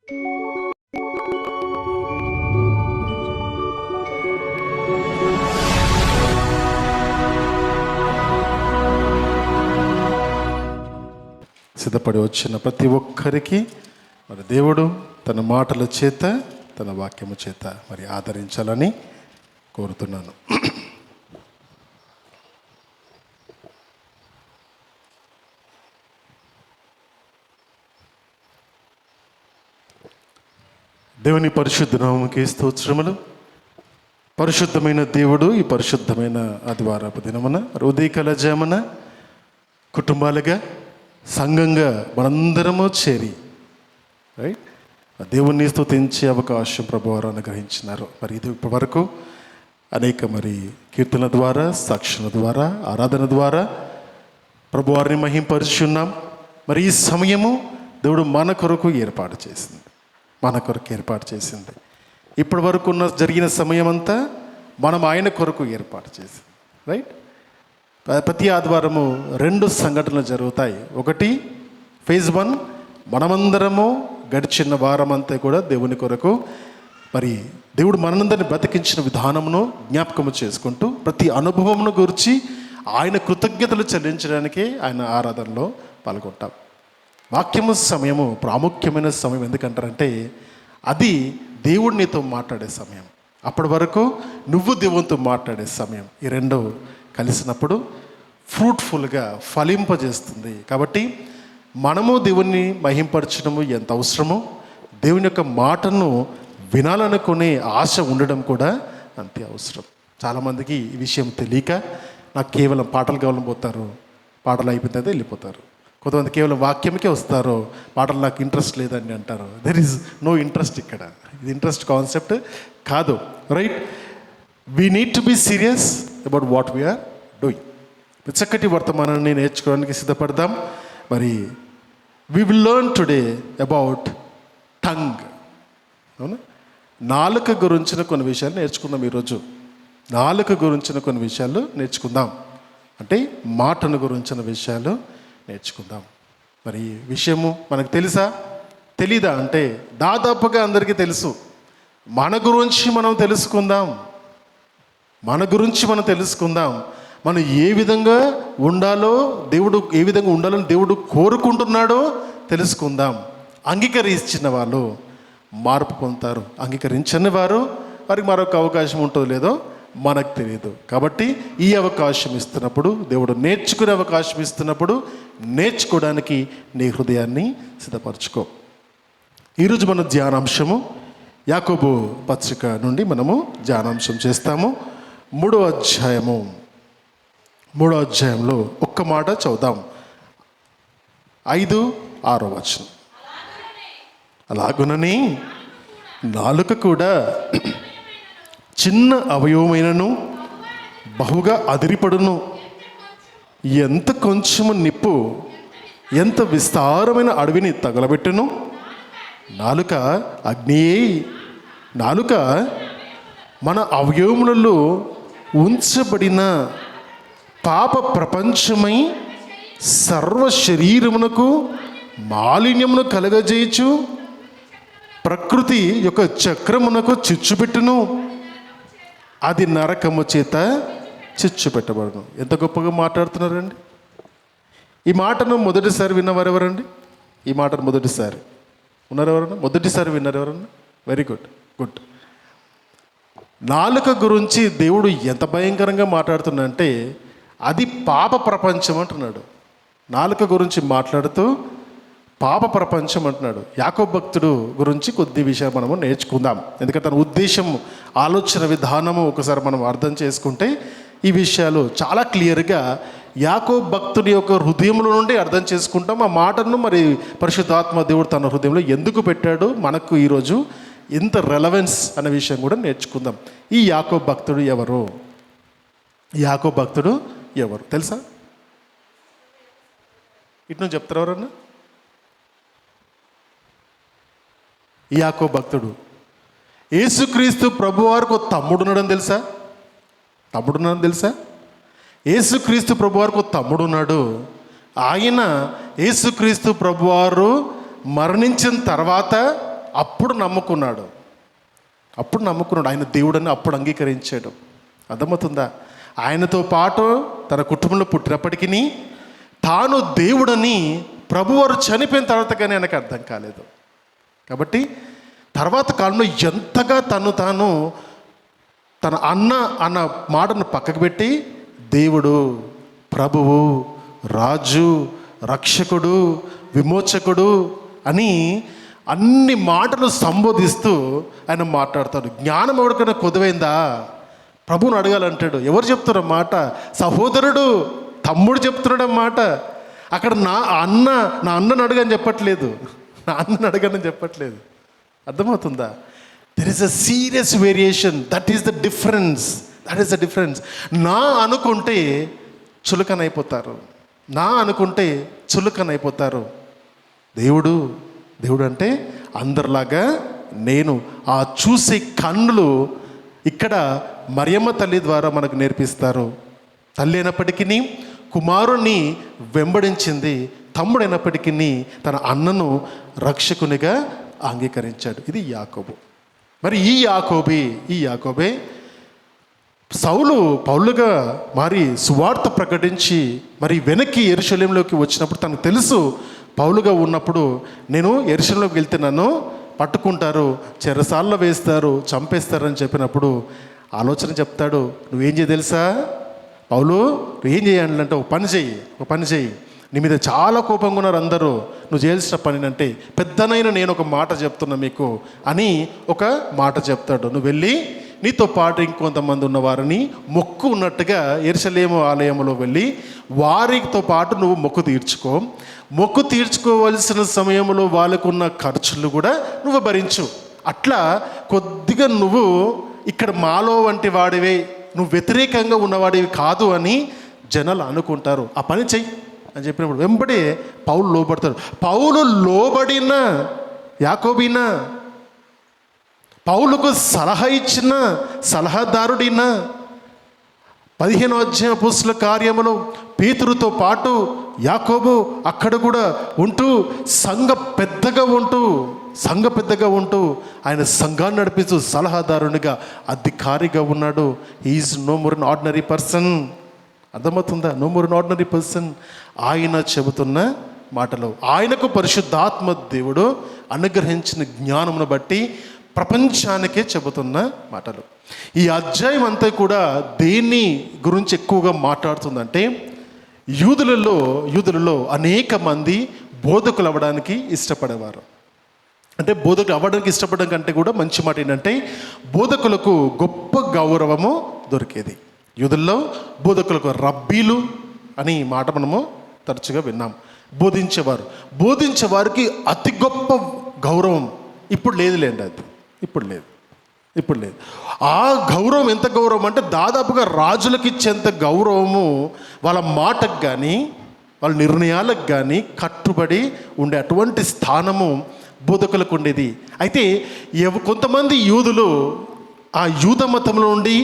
సిద్ధపడి వచ్చిన ప్రతి ఒక్కరికి మరి దేవుడు తన మాటల చేత, తన వాక్యము చేత మరి ఆదరించాలని కోరుతున్నాను. దేవుని పరిశుద్ధ నామముకి స్తోత్రములు. పరిశుద్ధమైన దేవుడు ఈ పరిశుద్ధమైన ఆదివారపు దినమున ఉదయకాల జామున కుటుంబాలుగా, సంఘంగా మనందరము చేరి రైట్ దేవుణ్ణి స్తుతించే అవకాశం ప్రభువారు అనుగ్రహించినారు. మరి ఇది ఇప్పటి వరకు అనేక మరి కీర్తనల ద్వారా, సాక్షుల ద్వారా, ఆరాధన ద్వారా ప్రభువారిని మహింపరుచున్నాం. మరి ఈ సమయము దేవుడు మన కొరకు ఏర్పాటు చేసింది. ఇప్పటి వరకు జరిగిన సమయం అంతా మనం ఆయన కొరకు ఏర్పాటు చేసింది. రైట్. ప్రతి ఆదివారము 2 సంఘటనలు జరుగుతాయి. ఒకటి ఫేజ్ 1, మనమందరము గడిచిన వారం అంతా కూడా దేవుని కొరకు మరి దేవుడు మనందరిని బతికించిన విధానమును జ్ఞాపకము చేసుకుంటూ ప్రతి అనుభవమును గురించి ఆయన కృతజ్ఞతలు చెల్లించడానికి ఆయన ఆరాధనలో పాల్గొంటాం. వాక్యము సమయము ప్రాముఖ్యమైన సమయం. ఎందుకంటారంటే అది దేవుడు నీతో మాట్లాడే సమయం. అప్పటి వరకు నువ్వు దేవునితో మాట్లాడే సమయం. ఈ 2 కలిసినప్పుడు ఫ్రూట్ఫుల్గా ఫలింపజేస్తుంది. కాబట్టి మనము దేవుణ్ణి మహింపరచడము ఎంత అవసరమో, దేవుని యొక్క మాటను వినాలనుకునే ఆశ ఉండడం కూడా అంతే అవసరం. చాలామందికి ఈ విషయం తెలియక నాకు కేవలం పాటలు కావాలని పోతారు, పాటలు అయిపోయిన తర్వాత వెళ్ళిపోతారు. కొంతమంది కేవలం వాక్యంకే వస్తారు, పాటలు నాకు ఇంట్రెస్ట్ లేదని అంటారు. దెర్ ఈజ్ నో ఇంట్రెస్ట్ ఇక్కడ. ఇది ఇంట్రెస్ట్ కాన్సెప్ట్ కాదు. Right. We need to be serious about what we are doing. చక్కటి వర్తమానాన్ని నేర్చుకోవడానికి సిద్ధపడదాం. మరి we will learn today about tongue. అవునా? నాలుక గురించిన కొన్ని విషయాలు నేర్చుకుందాం ఈరోజు. నాలుక గురించిన కొన్ని విషయాలు నేర్చుకుందాం. అంటే మాటను గురించిన విషయాలు నేర్చుకుందాం. మరి ఈ విషయము మనకు తెలుసా, తెలీదా అంటే దాదాపుగా అందరికీ తెలుసు. మన గురించి మనం తెలుసుకుందాం. మనం ఏ విధంగా ఉండాలో, దేవుడు ఏ విధంగా ఉండాలని దేవుడు కోరుకుంటున్నాడో తెలుసుకుందాం. అంగీకరించిన వాళ్ళు మార్పు పొందుతారు, అంగీకరించని వారికి మరొక అవకాశం ఉంటుందో లేదో మనకు తెలియదు. కాబట్టి ఈ అవకాశం ఇస్తున్నప్పుడు, దేవుడు నేర్చుకునే అవకాశం ఇస్తున్నప్పుడు నేర్చుకోవడానికి నీ హృదయాన్ని సిద్ధపరచుకో. ఈరోజు మన ధ్యానాంశము యాకోబు పత్రిక నుండి మనము ధ్యానాంశం చేస్తాము. 3వ అధ్యాయంలో ఒక్క మాట చదువుదాం. 5, 6 వచనం. అలాగునని నాలుక కూడా చిన్న అవయవమైనను బహుగా అదిరిపడును. ఎంత కొంచెము నిప్పు ఎంత విస్తారమైన అడవిని తగలబెట్టును. నాలుక అగ్నియే. నాలుక మన అవయవములలో ఉంచబడిన పాప ప్రపంచమై సర్వ శరీరమునకు మాలిన్యమును కలగజేయచ్చు, ప్రకృతి యొక్క చక్రమునకు చిచ్చుపెట్టును, అది నరకము చేత చిచ్చు పెట్టబడను. ఎంత గొప్పగా మాట్లాడుతున్నారండి. ఈ మాటను మొదటిసారి విన్నవారు ఎవరండి? ఈ మాటను మొదటిసారి ఉన్నారు ఎవరన్నా? మొదటిసారి విన్నారు ఎవరన్నా? Very good. నాలుక గురించి దేవుడు ఎంత భయంకరంగా మాట్లాడుతున్నాడంటే అది పాప ప్రపంచం అంటున్నాడు. నాలుక గురించి మాట్లాడుతూ పాప ప్రపంచం అంటున్నాడు. యాకోబు భక్తుడు గురించి కొద్ది విషయాలు మనము నేర్చుకుందాం. ఎందుకంటే తన ఉద్దేశం, ఆలోచన విధానము ఒకసారి మనం అర్థం చేసుకుంటే ఈ విషయాలు చాలా క్లియర్గా యాకోబు భక్తుడి యొక్క హృదయంలో నుండి అర్థం చేసుకుంటాం. ఆ మాటను మరి పరిశుద్ధాత్మ దేవుడు తన హృదయంలో ఎందుకు పెట్టాడు, మనకు ఈరోజు ఎంత రెలవెన్స్ అనే విషయం కూడా నేర్చుకుందాం. ఈ యాకోబు భక్తుడు ఎవరు? యాకోబు భక్తుడు ఎవరు తెలుసా? ఇటు నుంచి చెప్తారు ఎవరన్నా? యాకోబు భక్తుడు యేసుక్రీస్తు ప్రభువారికి తమ్ముడున్నాడని తెలుసా? యేసుక్రీస్తు ప్రభువారికి తమ్ముడున్నాడు. ఆయన యేసుక్రీస్తు ప్రభువారు మరణించిన తర్వాత అప్పుడు నమ్ముకున్నాడు. ఆయన దేవుడని అప్పుడు అంగీకరించాడు. అర్థమవుతుందా? ఆయనతో పాటు తన కుటుంబంలో పుట్టినప్పటికీ తాను దేవుడని ప్రభువారు చనిపోయిన తర్వాత కానీ ఆయనకు అర్థం కాలేదు. కాబట్టి తర్వాత కాలంలో ఎంతగా తాను తన అన్న మాటను పక్కకు పెట్టి దేవుడు, ప్రభువు, రాజు, రక్షకుడు, విమోచకుడు అని అన్ని మాటలు సంబోధిస్తూ ఆయన మాట్లాడతాడు. జ్ఞానం ఎవరికైనా కొదువైందా? ప్రభువుని అడగాలంటాడు. ఎవరు చెప్తున్నారు మాట? సహోదరుడు, తమ్ముడు చెప్తున్నాడు మాట. అక్కడ నా అన్నను అడగని చెప్పట్లేదు, నా అన్నను అడగని చెప్పట్లేదు. అర్థమవుతుందా? There is a serious variation. That is the difference. నా అనుకుంటే చులకనైపోతారు, దేవుడు అంటే అందరిలాగా నేను. ఆ చూసే కన్నులు ఇక్కడ మరియమ్మ తల్లి ద్వారా మనకు నేర్పిస్తారు. తల్లి అయినప్పటికీ కుమారుణ్ణి వెంబడించింది, తమ్ముడైనప్పటికీ తన అన్నను రక్షకునిగా అంగీకరించాడు. ఇది యాకోబు. మరి ఈ యాకోబే పౌలుగా మారి సువార్త ప్రకటించి మరి వెనక్కి యెరూషలేములోకి వచ్చినప్పుడు తనకు తెలుసు, పౌలుగా ఉన్నప్పుడు నేను యెరూషలేములోకి వెళ్తే నన్ను పట్టుకుంటారు, చెరసాల్లో వేస్తారు, చంపేస్తారని చెప్పినప్పుడు ఆలోచన చెప్తాడు. నువ్వేం చేయ తెలుసా పౌలు, నువ్వేం చేయాలంటే ఒక పని చెయ్యి, నీ మీద చాలా కోపంగా ఉన్నారు అందరూ, నువ్వు చేయాల్సిన పని అంటే పెద్దనైనా నేను ఒక మాట చెప్తున్నా మీకు అని ఒక మాట చెప్తాడు. నువ్వు వెళ్ళి నీతో పాటు ఇంకొంతమంది ఉన్నవారిని మొక్కు ఉన్నట్టుగా యెరూషలేము ఆలయంలో వెళ్ళి వారితో పాటు నువ్వు మొక్కు తీర్చుకోవలసిన సమయంలో వాళ్ళకున్న ఖర్చులు కూడా నువ్వు భరించు. అట్లా కొద్దిగా నువ్వు ఇక్కడ మాలో వంటి వాడివే, నువ్వు వ్యతిరేకంగా ఉన్నవాడివి కాదు అని జనాలు అనుకుంటారు. ఆ పని చెయ్యి అని చెప్పినప్పుడు వెంబడే పౌలు లోబడతాడు. పౌలు లోబడిన యాకోబీనా, పౌలుకు సలహా ఇచ్చిన సలహాదారుడినా, 15వ అధ్యాయం అపోస్తలుల కార్యములో పేతురుతో పాటు యాకోబు అక్కడ కూడా ఉంటూ సంఘ పెద్దగా ఉంటూ ఆయన సంఘాన్ని నడిపిస్తూ సలహాదారునిగా అధికారిగా ఉన్నాడు. Is no more an ordinary person. అర్థమవుతుందా? No more an ordinary person. ఆయన చెబుతున్న మాటలు, ఆయనకు పరిశుద్ధాత్మ దేవుడు అనుగ్రహించిన జ్ఞానమును బట్టి ప్రపంచానికే చెబుతున్న మాటలు. ఈ అధ్యాయం అంతా కూడా దేన్ని గురించి ఎక్కువగా మాట్లాడుతుందంటే యూదులలో అనేక మంది బోధకులు అవ్వడానికి ఇష్టపడేవారు. అంటే బోధకులు అవ్వడానికి ఇష్టపడడం కంటే కూడా మంచి మాట ఏంటంటే బోధకులకు గొప్ప గౌరవము దొరికేది. యూదుల్లో బోధకులకు రబ్బీలు అని మాట మనము తరచుగా విన్నాం. బోధించేవారికి అతి గొప్ప గౌరవం. ఇప్పుడు లేదులేండి, అది ఇప్పుడు లేదు. ఆ గౌరవం ఎంత గౌరవం అంటే దాదాపుగా రాజులకు ఇచ్చేంత గౌరవము వాళ్ళ మాటకు కానీ వాళ్ళ నిర్ణయాలకు కానీ కట్టుబడి ఉండే అటువంటి స్థానము బోధకులకు ఉండేది. అయితే కొంతమంది యూదులు ఆ యూద మతంలో నుండి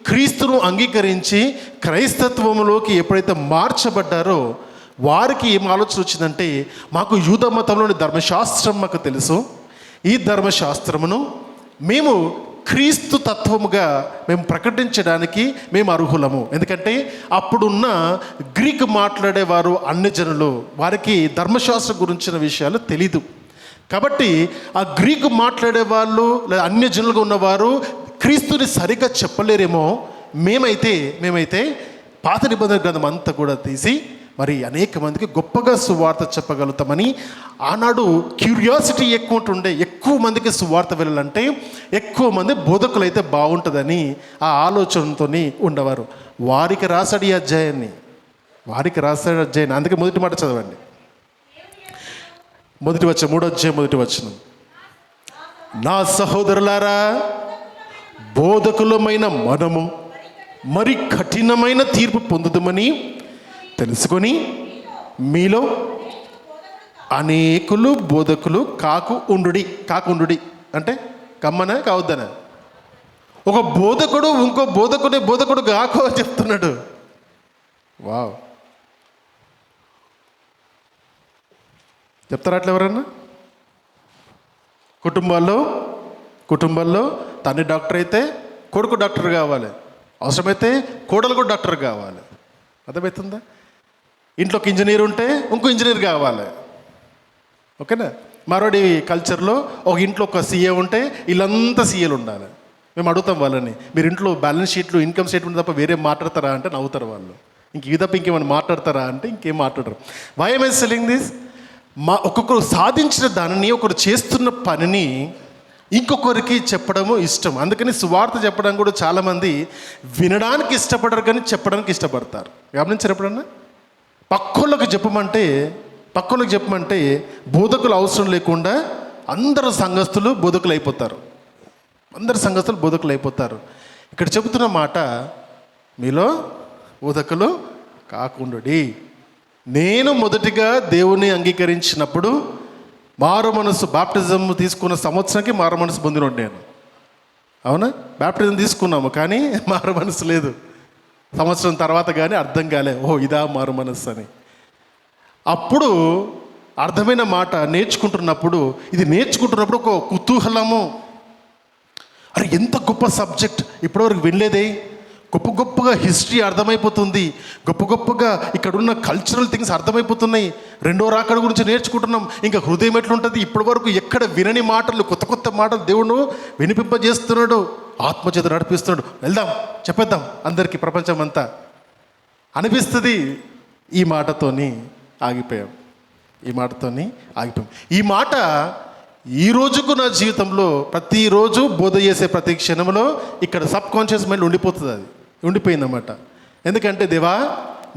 క్రీస్తును అంగీకరించి క్రైస్తత్వంలోకి ఎప్పుడైతే మార్చబడ్డారో వారికి ఏం ఆలోచన వచ్చిందంటే, మాకు యూద మతంలోని ధర్మశాస్త్రం మాకు తెలుసు, ఈ ధర్మశాస్త్రమును మేము క్రీస్తు తత్వముగా మేము ప్రకటించడానికి మేము అర్హులము. ఎందుకంటే అప్పుడున్న గ్రీక్ మాట్లాడేవారు అన్ని జనులు, వారికి ధర్మశాస్త్రం గురించిన విషయాలు తెలీదు. కాబట్టి ఆ గ్రీకు మాట్లాడే వాళ్ళు లేదా అన్య జనులుగా ఉన్నవారు క్రీస్తుని సరిగ్గా చెప్పలేరేమో, మేమైతే పాత నిబంధన గ్రంథం అంతా కూడా తీసి మరి అనేక మందికి గొప్పగా సువార్త చెప్పగలుగుతామని ఆనాడు క్యూరియాసిటీ ఎక్కువ మందికి సువార్త వెళ్ళాలంటే ఎక్కువ మంది బోధకులు అయితే బాగుంటుందని ఆ ఆలోచనతో ఉండేవారు. వారికి రాశాడు ఈ అధ్యాయాన్ని. అందుకే మొదటి మాట చదవండి. మొదటి వచనం, 3వ అధ్యాయం 1వ వచనం. నా సహోదరులారా, బోధకులమైన మనము మరి కఠినమైన తీర్పు పొందుదామని తెలుసుకొని మీలో అనేకులు బోధకులు కాకుండుడి అంటే కమ్మన కావద్దన. ఒక బోధకుడు ఇంకో బోధకుడు కాకు అని చెప్తున్నాడు. వావ్, చెప్తారా అట్లా ఎవరన్నా? కుటుంబాల్లో తండ్రి డాక్టర్ అయితే కొడుకు డాక్టర్ కావాలి, అవసరమైతే కోడలు కూడా డాక్టర్ కావాలి. అర్థమవుతుందా? ఇంట్లోకి ఇంజనీర్ ఉంటే ఇంకో ఇంజనీర్ కావాలి. ఓకేనా? మరోడి కల్చర్లో ఒక ఇంట్లో ఒక సీఏ ఉంటే వీళ్ళంతా సీఏలు ఉండాలి. మేము అడుగుతాం వాళ్ళని, మీరు ఇంట్లో బ్యాలెన్స్ షీట్లు ఇన్కమ్ స్టేట్మెంట్ తప్ప వేరే మాట్లాడతారా అంటే నవ్వుతారు వాళ్ళు. ఇది తప్ప ఇంకేమైనా మాట్లాడతారా అంటే ఇంకేం మాట్లాడరు. Why am I selling this? ఒక్కొక్కరు సాధించిన దానిని, ఒకరు చేస్తున్న పనిని ఇంకొకరికి చెప్పడము ఇష్టం. అందుకని సువార్త చెప్పడం కూడా చాలామంది వినడానికి ఇష్టపడరు, కానీ చెప్పడానికి ఇష్టపడతారు. గమనించారు ఎప్పుడన్నా? పక్కోళ్ళకి చెప్పమంటే బోధకులు అవసరం లేకుండా అందరు సంఘస్థులు బోధకులు అయిపోతారు. ఇక్కడ చెబుతున్న మాట, మీలో బోధకులు కాకుండుడి. నేను మొదటిగా దేవుని అంగీకరించినప్పుడు మారు మనసు, బాప్టిజం తీసుకున్న సంవత్సరానికి మారు మనసు పొందినోడు నేను. అవునా? బాప్టిజం తీసుకున్నాము కానీ మారు మనసు లేదు. సంవత్సరం తర్వాత కానీ అర్థం కాలే, ఓ ఇదా మారు మనసు అని. అప్పుడు అర్థమైన మాట నేర్చుకుంటున్నప్పుడు ఒక కుతూహలము, అరే ఎంత గొప్ప సబ్జెక్ట్, ఇప్పటివరకు వినలేదే, గొప్పగా హిస్టరీ అర్థమైపోతుంది, గొప్పగా ఇక్కడున్న కల్చరల్ థింగ్స్ అర్థమైపోతున్నాయి, రెండో రాకడ గురించి నేర్చుకుంటున్నాం. ఇంకా హృదయం ఎట్లుంటుంది, ఇప్పటి వరకు ఎక్కడ వినని మాటలు, కొత్త మాటలు దేవుడు వినిపింపజేస్తున్నాడు, ఆత్మచేత నడిపిస్తున్నాడు. వెళ్దాం, చెప్పేద్దాం అందరికీ, ప్రపంచం అంతా అనిపిస్తుంది. ఈ మాటతోని ఆగిపోయాం. ఈ మాట ఈ రోజుకు నా జీవితంలో ప్రతిరోజు బోధ చేసే ప్రతి క్షణంలో ఇక్కడ సబ్ కాన్షియస్ మైండ్ ఉండిపోతుంది. అది ఉండిపోయిందన్నమాట. ఎందుకంటే దేవా,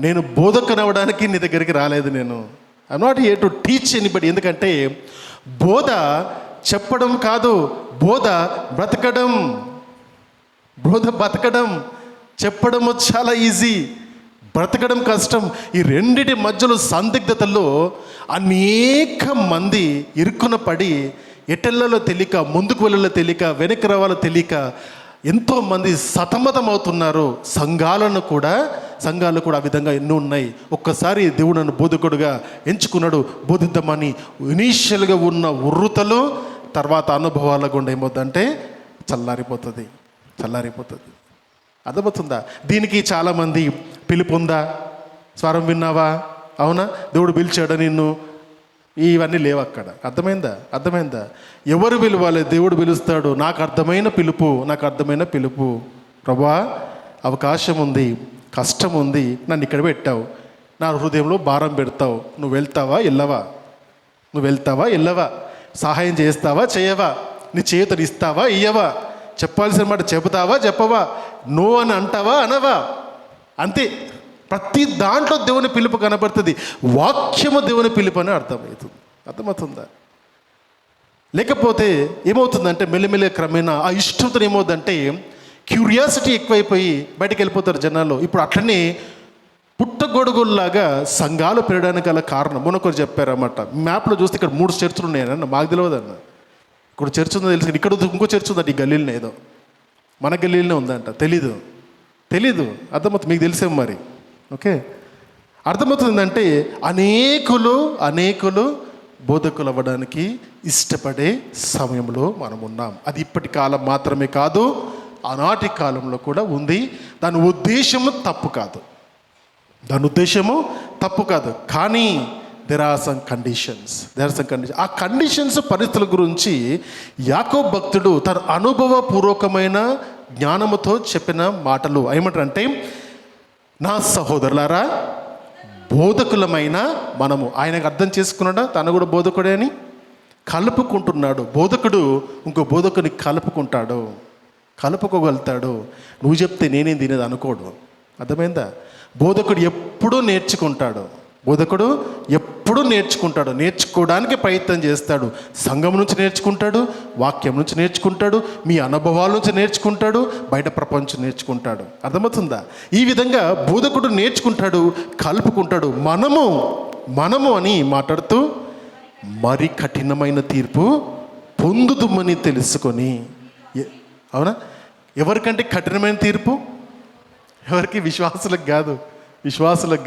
నేను బోధకనవ్వడానికి నీ దగ్గరికి రాలేదు. నేను I not here to teach anybody. ఎందుకంటే బోధ చెప్పడం కాదు, బోధ బతకడం. చెప్పడం చాలా ఈజీ, బ్రతకడం కష్టం. ఈ రెండిటి మధ్యలో సందిగ్ధతల్లో అనేక మంది ఇరుక్కున పడి ఎటెళ్లలో తెలియక, ముందుకు వెళ్ళలో తెలియక, వెనక్కి రావాలో తెలియక ఎంతోమంది సతమతం అవుతున్నారు. సంఘాలు కూడా ఆ విధంగా ఎన్నో ఉన్నాయి. ఒక్కసారి దేవుడు నన్ను బోధకుడుగా ఎంచుకున్నాడు, బోధిద్దామని ఇనీషియల్గా ఉన్న ఉర్రుతలు తర్వాత అనుభవాల గుండా ఏమవుతుందంటే చల్లారిపోతుంది. అర్థమవుతుందా? దీనికి చాలామంది పిలుపు ఉందా, స్వరం విన్నావా, అవునా, దేవుడు పిలిచాడా నిన్ను, ఇవన్నీ లేవు అక్కడ. అర్థమైందా? ఎవరు పిలవాలి? దేవుడు పిలుస్తాడు. నాకు అర్థమైన పిలుపు, ప్రభువా అవకాశం ఉంది, కష్టం ఉంది, నన్ను ఇక్కడ పెట్టావు, నా హృదయంలో భారం పెడతావు, నువ్వు వెళ్తావా వెళ్ళవా, సహాయం చేస్తావా చేయవా, నీ చేతులు ఇస్తావా ఇయ్యవా, చెప్పాల్సిన మాట చెబుతావా చెప్పవా, నో అని అంటావా అనవా, అంతే. ప్రతి దాంట్లో దేవుని పిలుపు కనబడుతుంది. వాక్యము దేవుని పిలుపు అని అర్థమవుతుందా? లేకపోతే ఏమవుతుందంటే మెల్లిమెల్లి క్రమేణా ఆ ఇష్టంతో ఏమవుతుందంటే క్యూరియాసిటీ ఎక్కువైపోయి బయటకు వెళ్ళిపోతారు జనాల్లో. ఇప్పుడు అట్లనే పుట్టగొడుగుల్లాగా సంఘాలు పెరగడానికి గల కారణం మొన్నొకరు చెప్పారన్నమాట. మ్యాప్లో చూస్తే ఇక్కడ 3 చర్చిలు ఉన్నాయన్న, మాకు తెలియదన్న. ఇక్కడ చర్చ్ ఉందో తెలుసు, ఇక్కడ ఇంకో చర్చ్ ఉందంట ఈ గల్లీలోనే, ఏదో మన గల్లీలోనే ఉందంట, తెలీదు. అర్థమవుతుంది, మీకు తెలిసేమో మరి. ఓకే, అర్థమవుతుందంటే అనేకులు బోధకులు అవ్వడానికి ఇష్టపడే సమయంలో మనం ఉన్నాం. అది ఇప్పటి కాలం మాత్రమే కాదు, ఆనాటి కాలంలో కూడా ఉంది. దాని ఉద్దేశము తప్పు కాదు, కానీ దెర్ ఆర్ సమ్ కండిషన్స్. ఆ కండిషన్స్, పరిస్థితుల గురించి యాకోబు భక్తుడు తన అనుభవపూర్వకమైన జ్ఞానముతో చెప్పిన మాటలు ఏమంటారంటే, నా సహోదరులారా, బోధకులమైన మనము, ఆయనకు అర్థం చేసుకున్నాడా తను కూడా బోధకుడే అని, కలుపుకుంటున్నాడు. బోధకుడు ఇంకో బోధకుని కలుపుకోగలుగుతాడు. నువ్వు చెప్తే నేనేం తినేది అనుకోడు. అర్థమైందా? బోధకుడు ఎప్పుడూ నేర్చుకుంటాడు, నేర్చుకోవడానికి ప్రయత్నం చేస్తాడు. సంఘం నుంచి నేర్చుకుంటాడు, వాక్యం నుంచి నేర్చుకుంటాడు, మీ అనుభవాల నుంచి నేర్చుకుంటాడు, బయట ప్రపంచం నేర్చుకుంటాడు. అర్థమవుతుందా? ఈ విధంగా బోధకుడు నేర్చుకుంటాడు, కలుపుకుంటాడు. మనము అని మాట్లాడుతూ మరి కఠినమైన తీర్పు పొందుదుమని తెలుసుకొని, అవునా, ఎవరికంటే కఠినమైన తీర్పు? ఎవరికి? విశ్వాసులకు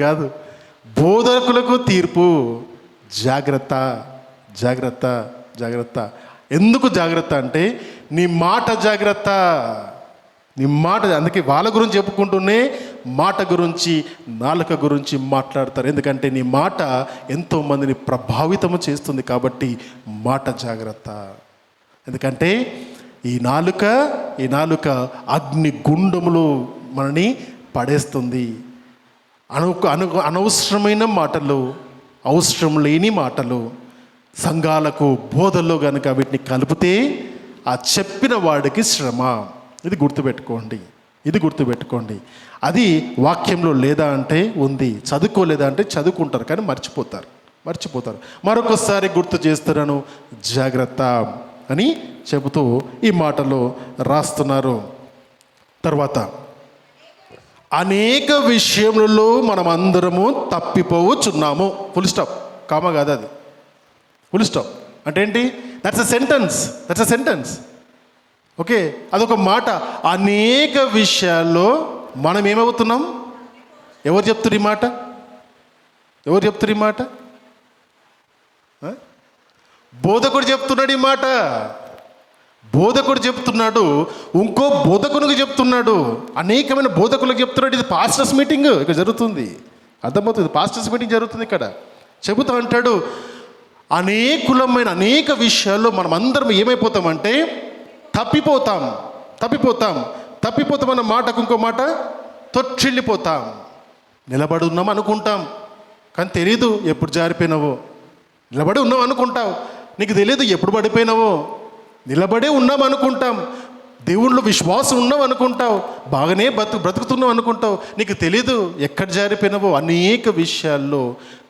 కాదు, బోధకులకు తీర్పు. జాగ్రత్త. ఎందుకు జాగ్రత్త అంటే నీ మాట జాగ్రత్త. నీ మాట, అందుకే వాళ్ళ గురించి చెప్పుకుంటూనే మాట గురించి, నాలుక గురించి మాట్లాడతారు. ఎందుకంటే నీ మాట ఎంతోమందిని ప్రభావితము చేస్తుంది కాబట్టి మాట జాగ్రత్త. ఎందుకంటే ఈ నాలుక అగ్ని గుండములు మనని పడేస్తుంది. అనవసరమైన మాటలు, అవసరం లేని మాటలు, సంఘాలకు బోధల్లో కనుక వీటిని కలిపితే ఆ చెప్పిన వాడికి శ్రమ. ఇది గుర్తుపెట్టుకోండి. అది వాక్యంలో లేదా అంటే ఉంది, చదువుకోలేదా అంటే చదువుకుంటారు కానీ మర్చిపోతారు. మరొకసారి గుర్తు చేస్తున్నాను, జాగ్రత్త అని చెబుతూ ఈ మాటలో రాస్తున్నారు. తర్వాత అనేక విషయములలో మనం అందరము తప్పిపోవచ్చున్నాము. ఫుల్ స్టాప్, కామా కాదు అది, ఫుల్ స్టాప్. అంటే ఏంటి? That's a sentence. ఓకే, అదొక మాట. అనేక విషయాల్లో మనం ఏమవుతున్నాం? ఎవరు చెప్తున్నారు ఈ మాట? బోధకుడు చెప్తున్నాడు ఈ మాట. బోధకుడు చెప్తున్నాడు, ఇంకో బోధకునికి చెప్తున్నాడు, అనేకమైన బోధకులకు చెప్తున్నాడు. ఇది పాస్టర్స్ మీటింగ్ ఇక్కడ జరుగుతుంది, అర్థమవుతుంది. పాస్టర్స్ మీటింగ్ జరుగుతుంది ఇక్కడ. చెబుతూ అంటాడు, అనేక విషయాల్లో మనం అందరం ఏమైపోతామంటే తప్పిపోతాం అన్న మాటకు ఇంకో మాట తొట్టిల్లిపోతాం. నిలబడి ఉన్నాం అనుకుంటాం కానీ తెలీదు ఎప్పుడు జారిపోయినావో. నిలబడి ఉన్నాం అనుకుంటావు, నీకు తెలియదు ఎప్పుడు పడిపోయినావో. నిలబడే ఉన్నాం అనుకుంటాం, దేవుళ్ళు విశ్వాసం ఉన్నాం అనుకుంటావు, బాగానే బ్రతుకుతున్నావు అనుకుంటావు, నీకు తెలీదు ఎక్కడ జారిపోయినావో. అనేక విషయాల్లో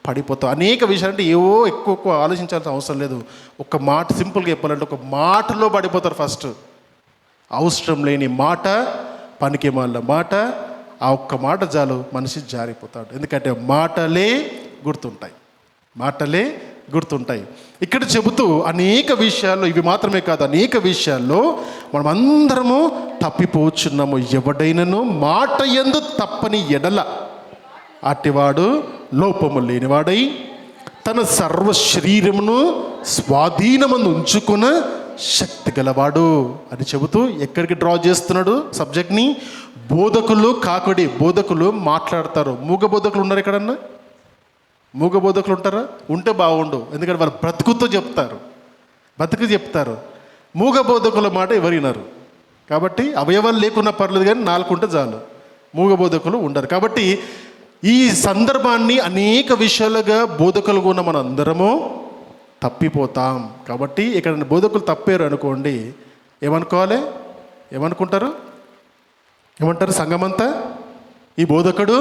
పడిపోతావు. అనేక విషయాలు అంటే ఏవో ఎక్కువ ఆలోచించాల్సిన అవసరం లేదు. ఒక మాట, సింపుల్గా చెప్పాలంటే ఒక మాటలో పడిపోతారు. ఫస్ట్ అవసరం లేని మాట, పనికి మాలిన మాట, ఆ ఒక్క మాట చాలు మనిషి జారిపోతాడు. ఎందుకంటే మాటలే గుర్తుంటాయి. ఇక్కడ చెబుతూ అనేక విషయాల్లో, ఇవి మాత్రమే కాదు, అనేక విషయాల్లో మనం అందరము తప్పిపోచున్నాము. ఎవడైనను మాట యందు తప్పని ఎడల అట్టివాడు లోపము లేనివాడై తన సర్వ శరీరమును స్వాధీనమందు ఉంచుకున్న శక్తి గలవాడు అని చెబుతూ ఎక్కడికి డ్రా చేస్తున్నాడు సబ్జెక్ట్ని? బోధకులు మాట్లాడతారు. మూగ బోధకులు ఉన్నారు ఎక్కడన్నా? మూగ బోధకులు ఉంటారా? ఉంటే బాగుండు, ఎందుకంటే వాళ్ళు బ్రతుకు చెప్తారు. మూగ బోధకుల మాట ఎవరు వినరు కాబట్టి, అవయవాలు లేకున్నా పర్లేదు కానీ నాలుగుంటే చాలు. మూగ బోధకులు ఉండరు కాబట్టి ఈ సందర్భాన్ని అనేక విషయాలుగా బోధకులుగా ఉన్న మన అందరము తప్పిపోతాం. కాబట్టి ఇక్కడ బోధకులు తప్పారు అనుకోండి, ఏమనుకుంటారు? సంఘమంతా ఈ బోధకుడు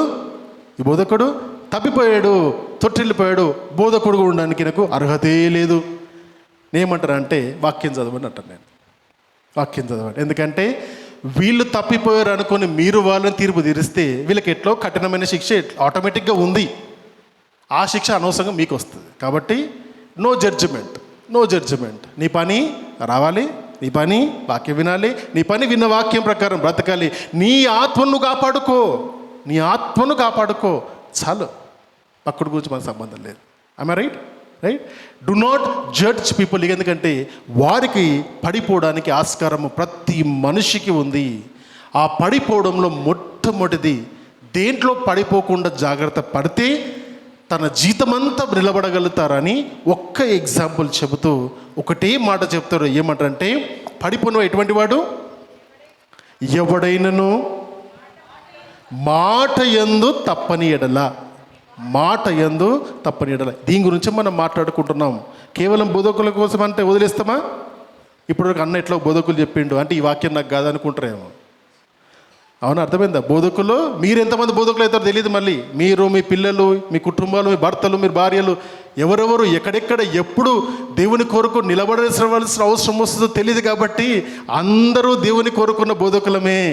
తప్పిపోయాడు, తొట్టిల్లిపోయాడు, బోధకుడుగా ఉండడానికి నాకు అర్హతే లేదు. నేనేమంటారంటే వాక్యం చదవండి అంటాను నేను. ఎందుకంటే వీళ్ళు తప్పిపోయారు అనుకొని మీరు వాళ్ళని తీర్పు తీరిస్తే వీళ్ళకి ఎట్లో కఠినమైన శిక్ష ఆటోమేటిక్గా ఉంది. ఆ శిక్ష అనవసరంగా మీకు వస్తుంది. కాబట్టి నో జడ్జిమెంట్. నీ పని రావాలి, నీ పని వాక్యం వినాలి, నీ పని విన్న వాక్యం ప్రకారం బ్రతకాలి. నీ ఆత్మను కాపాడుకో చాలు. పక్కడి గురించి మనకు సంబంధం లేదు. I right? Do not judge people. ఎందుకంటే వారికి పడిపోవడానికి ఆస్కారము ప్రతి మనిషికి ఉంది. ఆ పడిపోవడంలో మొట్టమొదటిది, దేంట్లో పడిపోకుండా జాగ్రత్త పడితే తన జీతమంతా నిలబడగలుగుతారని ఒక్క ఎగ్జాంపుల్ చెబుతూ ఒకటే మాట చెప్తారు. ఏమంటారంటే పడిపోయిన ఎటువంటి వాడు? ఎవడైనను మాట యందు తప్పని ఎడల. దీని గురించి మనం మాట్లాడుకుంటున్నాం. కేవలం బోధకుల కోసం అంటే వదిలేస్తామా? ఇప్పుడు అన్న ఎట్లా బోధకులు చెప్పిండు అంటే ఈ వాక్యం నాకు కాదనుకుంటారేమో. అవును, అర్థమైందా? బోధకులు మీరు ఎంతమంది బోధకులు అవుతారో తెలియదు. మళ్ళీ మీరు, మీ పిల్లలు, మీ కుటుంబాలు, మీ భర్తలు, మీ భార్యలు, ఎవరెవరు ఎక్కడెక్కడ ఎప్పుడు దేవుని కొరకు నిలబడాల్సిన అవసరం వస్తుందో తెలియదు. కాబట్టి అందరూ దేవుని కోరుకున్న బోధకులమే.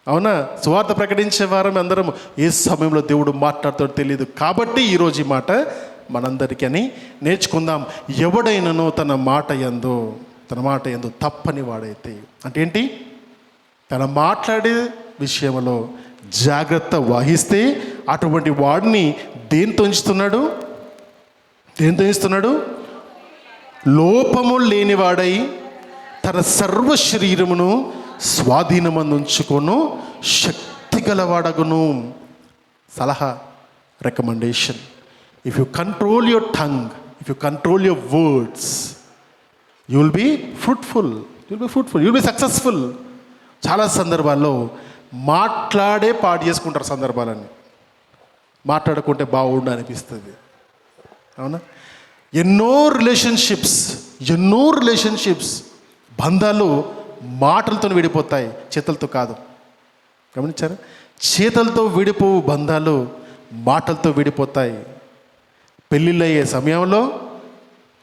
అవునా? సువార్త ప్రకటించే వారం అందరం ఏ సమయంలో దేవుడు మాట్లాడుతాడో తెలియదు. కాబట్టి ఈరోజు ఈ మాట మనందరికీ అని నేర్చుకుందాం. ఎవడైనానో తన మాట యందు తప్పని వాడైతే అంటే ఏంటి? తన మాట్లాడే విషయంలో జాగ్రత్త వహిస్తే అటువంటి వాడిని దేంతో ఉంచుతున్నాడు? లోపము లేనివాడై తన సర్వ శరీరమును స్వాధీనమందుంచుకొను శక్తి గలవాడగును. సలహా, recommendation. If you control your tongue, if you control your words, you will be fruitful, you will be successful. చాలా సందర్భాల్లో మాట్లాడే పాడు చేసుకుంటారు సందర్భాలన్నీ. మాట్లాడుకుంటే బాగుండు అనిపిస్తుంది, అవునా? ఎన్నో రిలేషన్షిప్స్ బంధాలు మాటలతో విడిపోతాయి, చేతులతో కాదు. గమనించారా? చేతులతో విడిపోవు బంధాలు మాటలతో విడిపోతాయి. పెళ్ళిళ్ళు అయ్యే సమయంలో,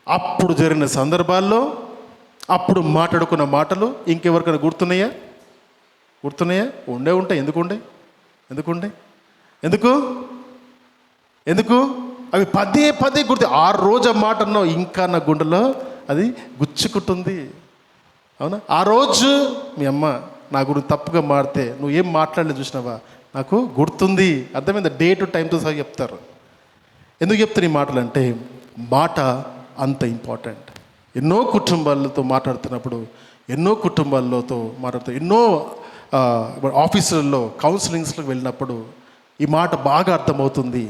అప్పుడు జరిగిన సందర్భాల్లో, అప్పుడు మాట్లాడుకున్న మాటలు ఇంకెవరికైనా గుర్తున్నాయా? ఉండే ఉంటాయి. ఎందుకు అవి పదే పదే గుర్తు. 6 రోజు ఆ మాట అన్నావు, ఇంకా నా గుండెలో అది గుచ్చుకుంటుంది, అవునా? ఆ రోజు మీ అమ్మ నా గురించి తప్పుగా మాడితే నువ్వు ఏం మాట్లాడలేదు చూసినావా, నాకు గుర్తుంది. అర్థమైందా? డే టు టైంతో సహా చెప్తారు. ఎందుకు చెప్తారు ఈ మాటలు అంటే, మాట అంత ఇంపార్టెంట్. ఎన్నో కుటుంబాలతో మాట్లాడుతున్నప్పుడు, ఎన్నో ఆఫీసులలో కౌన్సిలింగ్స్లోకి వెళ్ళినప్పుడు ఈ మాట బాగా అర్థమవుతుంది.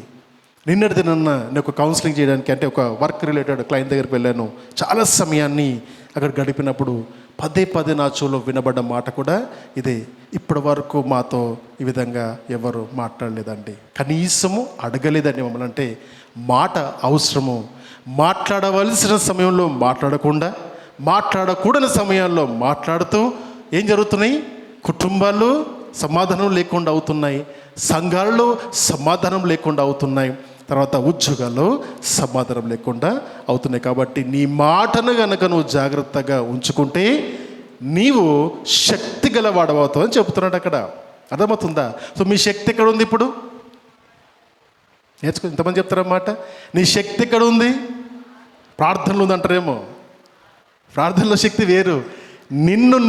నిన్నటి దినన్న నేను ఒక కౌన్సిలింగ్ చేయడానికి, అంటే ఒక వర్క్ రిలేటెడ్ క్లయింట్ దగ్గరికి వెళ్ళాను. చాలా సమయాన్ని అక్కడ గడిపినప్పుడు పదే పదే నా చెవులో వినబడ్డ మాట కూడా ఇదే. ఇప్పటి వరకు మాతో ఈ విధంగా ఎవరు మాట్లాడలేదండి, కనీసము అడగలేదండి మమ్మల్ని. అంటే మాట అవసరము. మాట్లాడవలసిన సమయంలో మాట్లాడకుండా, మాట్లాడకూడని సమయాల్లో మాట్లాడుతూ ఏం జరుగుతున్నాయి? కుటుంబాలు సమాధానం లేకుండా అవుతున్నాయి, సంఘాల్లో సమాధానం లేకుండా అవుతున్నాయి, తర్వాత ఉద్యోగాల్లో సమాధానం లేకుండా అవుతున్నాయి. కాబట్టి నీ మాటను కనుక నువ్వు జాగ్రత్తగా ఉంచుకుంటే నీవు శక్తి గలవాడవుతావు అని చెప్తున్నాడు అక్కడ. అర్థమవుతుందా? సో మీ శక్తి ఎక్కడ ఉంది? ఇప్పుడు నేర్చుకో. ఇంతమంది చెప్తారన్నమాట, నీ శక్తి ఎక్కడ ఉంది? ప్రార్థనలు ఉందంటారేమో. ప్రార్థనలో శక్తి వేరు.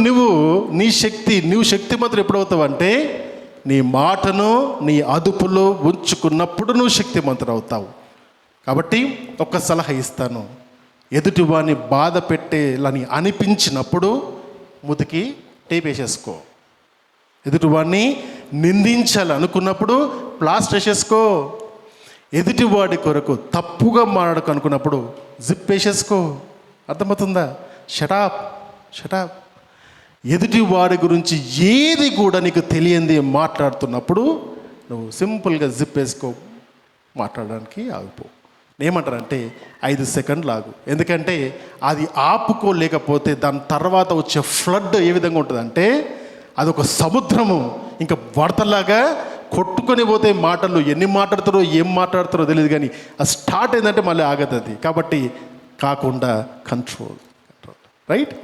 నువ్వు శక్తిమంతుడు ఎప్పుడవుతావు అంటే, నీ మాటను నీ అదుపులో ఉంచుకున్నప్పుడు నువ్వు శక్తిమంతుడు అవుతావు. కాబట్టి ఒక సలహా ఇస్తాను. ఎదుటి వాడిని బాధ పెట్టేలని అనిపించినప్పుడు ముతికి టేప్ వేసేసుకో. ఎదుటి వాడిని నిందించాలనుకున్నప్పుడు ప్లాస్టర్ వేసేసుకో. ఎదుటివాడి కొరకు తప్పుగా మాట్లాడకు అనుకున్నప్పుడు జిప్ వేసేసుకో. అర్థమవుతుందా? షటాప్. ఎదుటి వాడి గురించి ఏది కూడా నీకు తెలియంది మాట్లాడుతున్నప్పుడు నువ్వు సింపుల్గా జిప్ వేసుకో, మాట్లాడడానికి ఆగిపో. ఏమంటారంటే 5 సెకండ్లు ఆగు. ఎందుకంటే అది ఆపుకోలేకపోతే దాని తర్వాత వచ్చే ఫ్లడ్ ఏ విధంగా ఉంటుందంటే, అదొక సముద్రము, ఇంకా వరదలాగా కొట్టుకొని పోతే మాటలు ఎన్ని మాట్లాడతారో ఏం మాట్లాడతారో తెలియదు, కానీ అది స్టార్ట్ అయిందంటే మళ్ళీ ఆగదు అది. కాబట్టి కాకుండా కంట్రోల్, రైట్?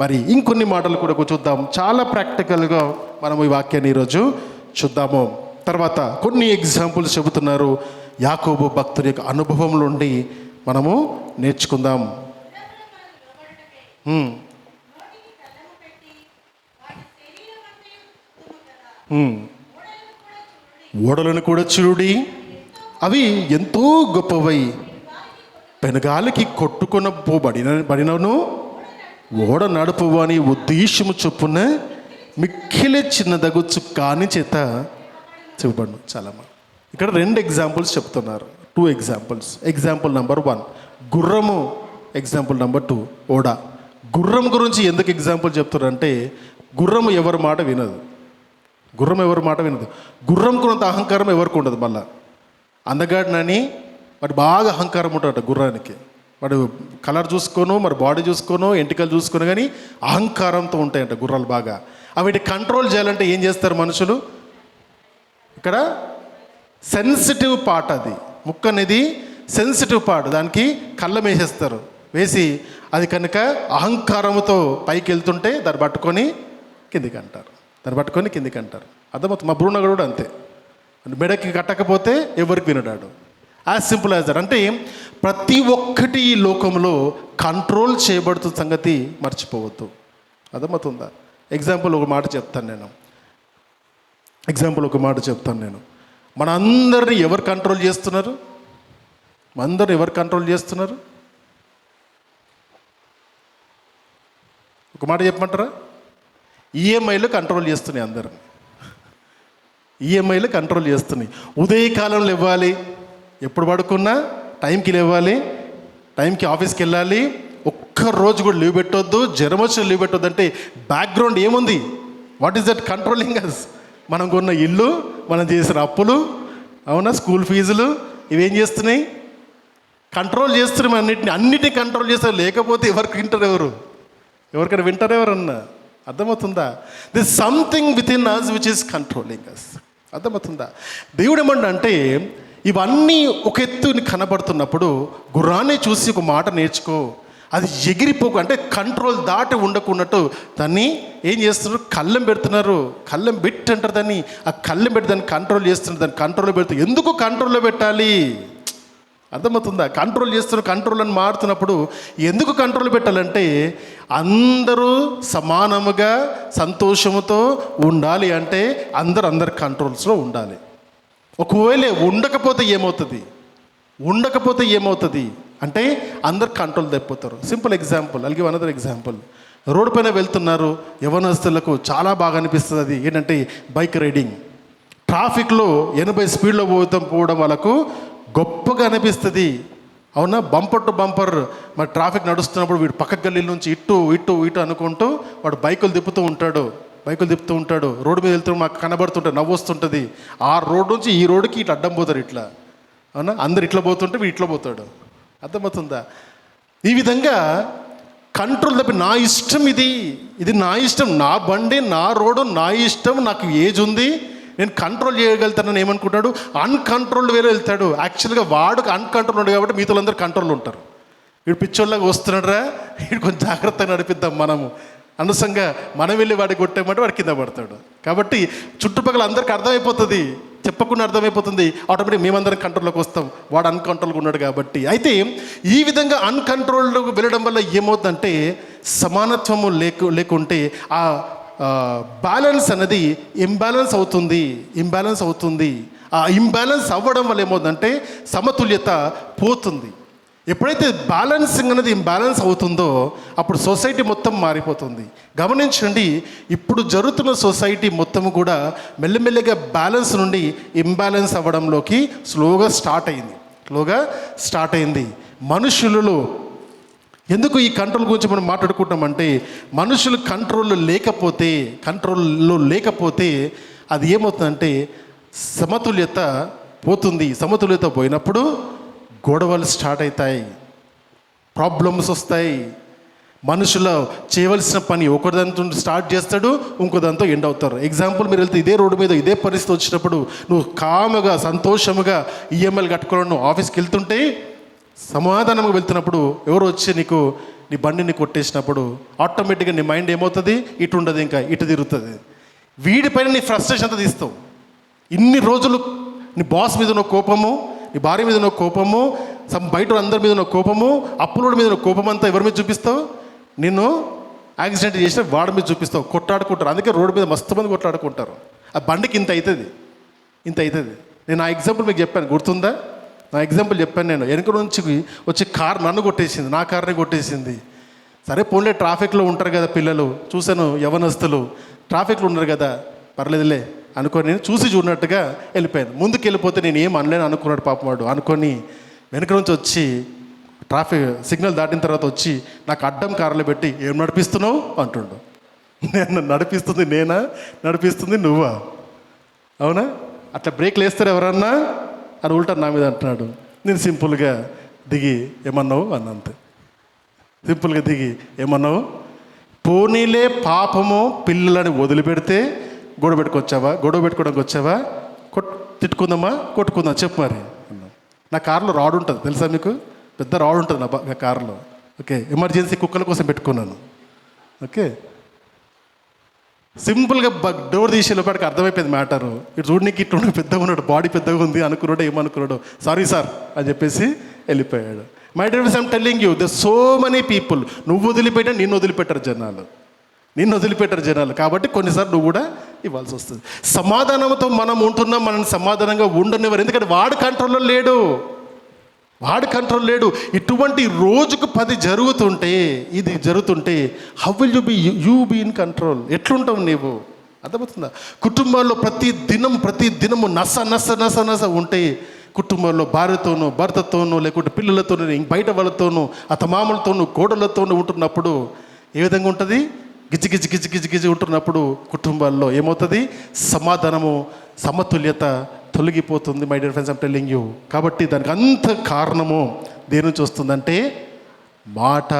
మరి ఇంకొన్ని మాటలు కూడా చూద్దాం. చాలా ప్రాక్టికల్గా మనం ఈ వాక్యాన్ని ఈరోజు చూద్దాము. తర్వాత కొన్ని ఎగ్జాంపుల్స్ చెబుతున్నారు. యాకోబు భక్తుడి యొక్క అనుభవం నుండి మనము నేర్చుకుందాం. ఓడలను కూడా చూడి, అవి ఎంతో గొప్పవై పెనుగాలికి కొట్టుకొన పోబడినను ఓడ నడుపువు అని ఉద్దేశము చొప్పున మిక్కిలే చిన్నదగుచ్చు కాని చేత చెప్పబడు. చాలా ఇక్కడ 2 ఎగ్జాంపుల్స్ చెప్తున్నారు. 2 ఎగ్జాంపుల్స్. ఎగ్జాంపుల్ నెంబర్ 1 గుర్రము, ఎగ్జాంపుల్ నెంబర్ 2 ఓడ. గుర్రం గురించి ఎందుకు ఎగ్జాంపుల్ చెప్తున్నారంటే, గుర్రము ఎవరి మాట వినదు. గుర్రం కొనంత అహంకారం ఎవరికి ఉండదు. మళ్ళా అందగాడినని వాడు బాగా అహంకారం ఉంటాడట గుర్రానికి. వాడు కలర్ చూసుకోను, మరి బాడీ చూసుకోను, ఎంటికలు చూసుకోను, కానీ అహంకారంతో ఉంటాయంట గుర్రాలు బాగా. వీటి కంట్రోల్ చేయాలంటే ఏం చేస్తారు మనుషులు? ఇక్కడ సెన్సిటివ్ పార్ట్, అది ముక్క అనేది సెన్సిటివ్ పార్ట్, దానికి కళ్ళం వేసేస్తారు. వేసి అది కనుక అహంకారంతో పైకి వెళ్తుంటే దాన్ని పట్టుకొని కిందికి అంటారు. అర్థమవుతుంది? మా బ్రూనో కూడా అంతే, మెడకి కట్టకపోతే ఎవరికి వినడాడు. As simple as that. అంటే ప్రతి ఒక్కటి ఈ లోకంలో కంట్రోల్ చేయబడుతున్న సంగతి మర్చిపోవద్దు. అర్థమవుతుందా? ఎగ్జాంపుల్ ఒక మాట చెప్తాను నేను. మన అందరినీ ఎవరు కంట్రోల్ చేస్తున్నారు? ఒక మాట చెప్పమంటారా? ఈఎంఐలు కంట్రోల్ చేస్తున్నాయి అందరు. ఈఎంఐలు కంట్రోల్ చేస్తున్నాయి. ఉదయకాలంలో ఇవ్వాలి, ఎప్పుడు పడుకున్నా టైంకి లేవాలి, టైంకి ఆఫీస్కి వెళ్ళాలి, ఒక్కరోజు కూడా లీవ్ పెట్టొద్దు, జ్వరం వచ్చిన లీవ్ పెట్టొద్దు. అంటే బ్యాక్గ్రౌండ్ ఏముంది? వాట్ ఈస్ దట్ కంట్రోలింగ్ అస్? మనం కొన్న ఇల్లు, మనం చేసిన అప్పులు, అవునా, స్కూల్ ఫీజులు, ఇవేం చేస్తున్నాయి? కంట్రోల్ చేస్తున్నాం. అన్నిటినీ కంట్రోల్ చేస్తారు. లేకపోతే ఎవరికి వింటారు? ఎవరికైనా వింటారు? ఎవరన్నా అర్థమవుతుందా? This something within us which is controlling us. అర్థమవుతుందా? దేవుడు ఏమంటే ఇవన్నీ ఒక ఎత్తుని కనబడుతున్నప్పుడు గుర్రాన్ని చూసి ఒక మాట నేర్చుకో, అది ఎగిరిపోకు, అంటే కంట్రోల్ దాటి ఉండకున్నట్టు దాన్ని ఏం చేస్తున్నారు? కళ్ళెం పెడుతున్నారు. కళ్ళెం పెట్టి అంటారు దాన్ని. ఆ కళ్ళెం పెట్టి దాన్ని కంట్రోల్ చేస్తున్నారు. దాన్ని కంట్రోల్లో పెడుతూ, ఎందుకు కంట్రోల్లో పెట్టాలి? అర్థమవుతుందా? కంట్రోల్ చేస్తున్నారు. కంట్రోల్ అని మారుతున్నప్పుడు ఎందుకు కంట్రోల్ పెట్టాలంటే అందరూ సమానముగా సంతోషముతో ఉండాలి. అంటే అందరి కంట్రోల్స్లో ఉండాలి. ఒకవేళ ఉండకపోతే ఏమవుతుంది అంటే అందరు కంట్రోల్ తప్పిపోతారు. సింపుల్ ఎగ్జాంపుల్, అలాగే అనదర్ ఎగ్జాంపుల్. రోడ్డు పైన వెళ్తున్నారు యవనస్తులకు చాలా బాగా అనిపిస్తుంది. అది ఏంటంటే బైక్ రైడింగ్. ట్రాఫిక్లో 80 స్పీడ్లో పోవడం వాళ్ళకు గొప్పగా అనిపిస్తుంది. అవునా? బంపర్ టు బంపర్ మరి ట్రాఫిక్ నడుస్తున్నప్పుడు వీడు పక్క గల్లీల నుంచి ఇటు ఇటు ఇటు అనుకుంటూ వాడు బైకులు తిప్పుతూ ఉంటాడు. రోడ్డు మీద వెళ్తూ మాకు కనబడుతుంటాడు, నవ్వు వస్తుంటుంది. ఆ రోడ్డు నుంచి ఈ రోడ్డుకి ఇట్లా అడ్డం పోతారు. ఇట్లా, అవునా, అందరు ఇట్లా పోతుంటే వీడు ఇట్లా పోతాడు. అర్థమవుతుందా? ఈ విధంగా కంట్రోల్ తప్పి నా ఇష్టం, ఇది నా ఇష్టం, నా బండి, నా రోడ్డు, నా ఇష్టం, నాకు ఏజ్ ఉంది, నేను కంట్రోల్ చేయగలుగుతానని ఏమనుకుంటాడు? అన్కంట్రోల్డ్ వేరే వెళ్తాడు. యాక్చువల్గా వాడుకు అన్కంట్రోల్ ఉండదు కాబట్టి మిగతా అందరూ కంట్రోల్లో ఉంటారు. వీడు పిచ్చోళ్ళగా వస్తున్నాడురా, వీడు కొంచెం జాగ్రత్తగా నడిపిద్దాం మనము అనవసరంగా మనం వెళ్ళి వాడికి కొట్టామంటే వాడు కింద పడతాడు. కాబట్టి చుట్టుపక్కల అందరికీ అర్థమైపోతుంది, చెప్పకుండా అర్థమైపోతుంది. ఆటోమేటిక్ మేమందరం కంట్రోల్లోకి వస్తాం, వాడు అన్కంట్రోల్గా ఉన్నాడు కాబట్టి. అయితే ఈ విధంగా అన్కంట్రోల్లోకి వెళ్ళడం వల్ల ఏమవుతుందంటే సమానత్వము లేకుంటే ఆ బ్యాలెన్స్ అనేది ఇంబ్యాలెన్స్ అవుతుంది. ఆ ఇంబ్యాలెన్స్ అవ్వడం వల్ల ఏమవుతుందంటే సమతుల్యత పోతుంది. ఎప్పుడైతే బ్యాలెన్సింగ్ అనేది ఇంబ్యాలెన్స్ అవుతుందో అప్పుడు సొసైటీ మొత్తం మారిపోతుంది. గమనించండి, ఇప్పుడు జరుగుతున్న సొసైటీ మొత్తం కూడా మెల్లమెల్లగా బ్యాలెన్స్ నుండి ఇంబ్యాలెన్స్ అవ్వడంలోకి స్లోగా స్టార్ట్ అయింది. మనుషులలో ఎందుకు ఈ కంట్రోల్ గురించి మనం మాట్లాడుకుంటామంటే మనుషులు కంట్రోల్లో లేకపోతే అది ఏమవుతుందంటే సమతుల్యత పోతుంది. సమతుల్యత పోయినప్పుడు గొడవలు స్టార్ట్ అవుతాయి, ప్రాబ్లమ్స్ వస్తాయి. మనుషులు చేయవలసిన పని ఒకదాంతో స్టార్ట్ చేస్తాడు, ఇంకో దాంతో ఎండ్ అవుతారు. ఎగ్జాంపుల్, మీరు వెళ్తే ఇదే రోడ్డు మీద ఇదే పరిస్థితి వచ్చినప్పుడు నువ్వు కాముగా సంతోషముగా ఈఎంఐలు కట్టుకోవడం నువ్వు ఆఫీస్కి వెళ్తుంటే సమాధానంగా వెళ్తున్నప్పుడు ఎవరు వచ్చి నీ బండిని కొట్టేసినప్పుడు ఆటోమేటిక్గా నీ మైండ్ ఏమవుతుంది? ఇటు ఉండదు, ఇంకా ఇటు తిరుగుతుంది. వీడిపైన నీ ఫ్రస్ట్రేషన్ అంతా తీస్తావు. ఇన్ని రోజులు నీ బాస్ మీద ఉన్న కోపము, నీ భార్య మీద ఉన్న కోపము, బయట అందరి మీద ఉన్న కోపము, అప్పులోడి మీద ఉన్న కోపం అంతా ఎవరి మీద చూపిస్తావు? నిన్ను యాక్సిడెంట్ చేసిన వాడి మీద చూపిస్తావు. కొట్లాడుకుంటారు. అందుకే రోడ్డు మీద మస్తు మంది కొట్లాడుకుంటారు. ఆ బండికి ఇంత అవుతుంది. నేను ఆ ఎగ్జాంపుల్ మీకు చెప్పాను, గుర్తుందా? నేను వెనక నుంచి వచ్చి కార్ నన్ను కొట్టేసింది, నా కార్ని కొట్టేసింది. సరే పోన్లే, ట్రాఫిక్లో ఉంటారు కదా పిల్లలు, చూశాను యవనస్తులు ట్రాఫిక్లో ఉన్నారు కదా, పర్లేదులే అనుకొని నేను చూసి చూడనట్టుగా వెళ్ళిపోయాను. ముందుకు వెళ్ళిపోతే నేను ఏం అనలేను అనుకున్నాడు పాపం వాడు. అనుకొని వెనక నుంచి వచ్చి ట్రాఫిక్ సిగ్నల్ దాటిన తర్వాత వచ్చి నాకు అడ్డం కార్లో పెట్టి ఏం నడిపిస్తున్నావు అంటుండు. నేను నడిపిస్తుంది నువ్వా? అవునా? అట్లా బ్రేక్లు వేస్తారు ఎవరన్నా అని ఉల్టా నా మీద అంటున్నాడు. నేను సింపుల్గా దిగి ఏమన్నావు అన్నంతే. పోనీలే పాపము పిల్లలని వదిలిపెడితే గొడవ పెట్టుకోవడానికి వచ్చావా? తిట్టుకుందామా కొట్టుకుందాం చెప్పు మరి. నా కారులో రాడ్ ఉంటుంది తెలుసా మీకు? పెద్ద రాడ్ ఉంటుంది నా కారులో. ఓకే, ఎమర్జెన్సీ కుక్కల కోసం పెట్టుకున్నాను. ఓకే, సింపుల్గా డోర్ తీసే లోపలికి అర్థమైపోయింది మ్యాటరు. ఇటు చూడడానికి ఇట్లా పెద్దగా ఉన్నాడు, బాడీ పెద్దగా ఉంది అనుకున్నాడు. ఏమనుకున్నాడు? సారీ సార్ అని చెప్పేసి వెళ్ళిపోయాడు. My dear friends, I'm telling you, they so many people. నువ్వు వదిలిపెట్టా నిన్ను వదిలిపెట్టారు జనాలు. కాబట్టి కొన్నిసార్లు నువ్వు కూడా ఇవ్వాల్సి వస్తుంది. సమాధానంతో మనం ఉంటున్నాం, మనల్ని సమాధానంగా ఉండనివ్వరు. ఎందుకంటే వాడు కంట్రోల్లో లేడు. వాడి కంట్రోల్ లేడు. ఇటువంటి రోజుకు 10 జరుగుతుంటే, ఇది జరుగుతుంటే how will you be in control? ఎట్లుంటావు నీవు? అర్థమవుతుందా? కుటుంబాల్లో ప్రతి దినము నస నస నస నస ఉంటే, కుటుంబంలో భార్యతోనూ భర్తతోనూ లేకుంటే పిల్లలతోనూ బయట వాళ్ళతోనూ అత్తమామలతోనూ కోడలతోనూ ఉంటున్నప్పుడు ఏ విధంగా ఉంటుంది? గిజి గిజి గిజి గిజి గిజి ఉంటున్నప్పుడు కుటుంబాల్లో ఏమవుతుంది? సమాధానము, సమతుల్యత తొలగిపోతుంది. My dear friends, I'm telling you. కాబట్టి దానికి అంత కారణము దేని నుంచి వస్తుందంటే మాట.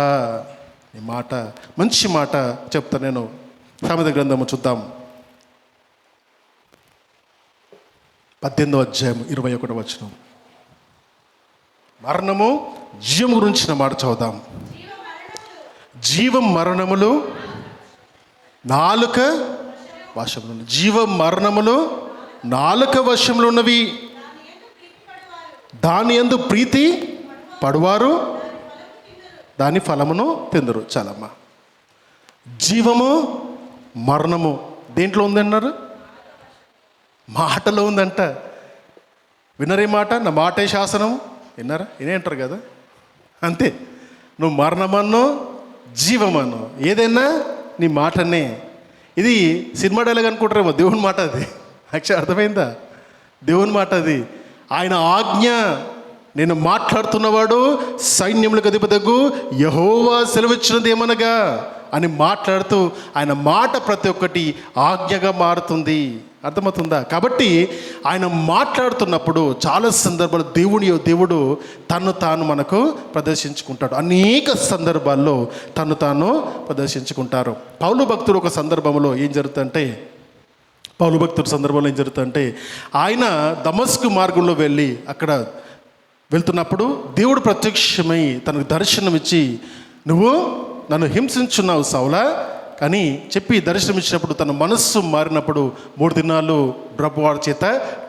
ఈ మాట, మంచి మాట చెప్తా నేను. సామెత గ్రంథము చూద్దాం, 18వ అధ్యాయం 21వ వచనం. మరణము జీవం గురించిన మాట చదువుదాం. జీవం మరణములు నాలుక వశంలో, జీవం మరణములు నాలుక వశంలో ఉన్నవి. దాని యందు ప్రీతి పడువారు దాని ఫలమును తిందురు. చాలమ్మా. జీవము మరణము దేంట్లో ఉందన్నారు? మాటలో ఉందంట. వినరే మాట? నా మాటే శాసనం. విన్నారా? వినే అంటారు కదా, అంతే. నువ్వు మరణమన్నో జీవమన్నో ఏదైనా నీ మాటనే. ఇది సినిమా డైలాగ్ అనుకుంటారేమో, దేవుని మాట అది. యాక్చువల్ అర్థమైందా? దేవుని మాట అది. ఆయన ఆజ్ఞ. నేను మాట్లాడుతున్నవాడు సైన్యములకు అధిపతగు యెహోవా సెలవిచ్చినది ఏమనగా అని మాట్లాడుతూ ఆయన మాట ప్రతి ఒక్కటి ఆజ్ఞగా మారుతుంది. అర్థమవుతుందా? కాబట్టి ఆయన మాట్లాడుతున్నప్పుడు చాలా సందర్భాలు దేవుడు తను తాను మనకు ప్రదర్శించుకుంటాడు. అనేక సందర్భాల్లో తను తాను ప్రదర్శించుకుంటారు. పౌలు భక్తుడు ఒక సందర్భంలో ఏం జరుగుతుందంటే, ఆయన దమస్కు మార్గంలో వెళ్ళి అక్కడ వెళ్తున్నప్పుడు దేవుడు ప్రత్యక్షమై తనకు దర్శనం ఇచ్చి, నువ్వు నన్ను హింసించున్నావు సౌలా కానీ చెప్పి దర్శనం ఇచ్చినప్పుడు తన మనస్సు మారినప్పుడు 3 దినాలు ప్రభువారి చేత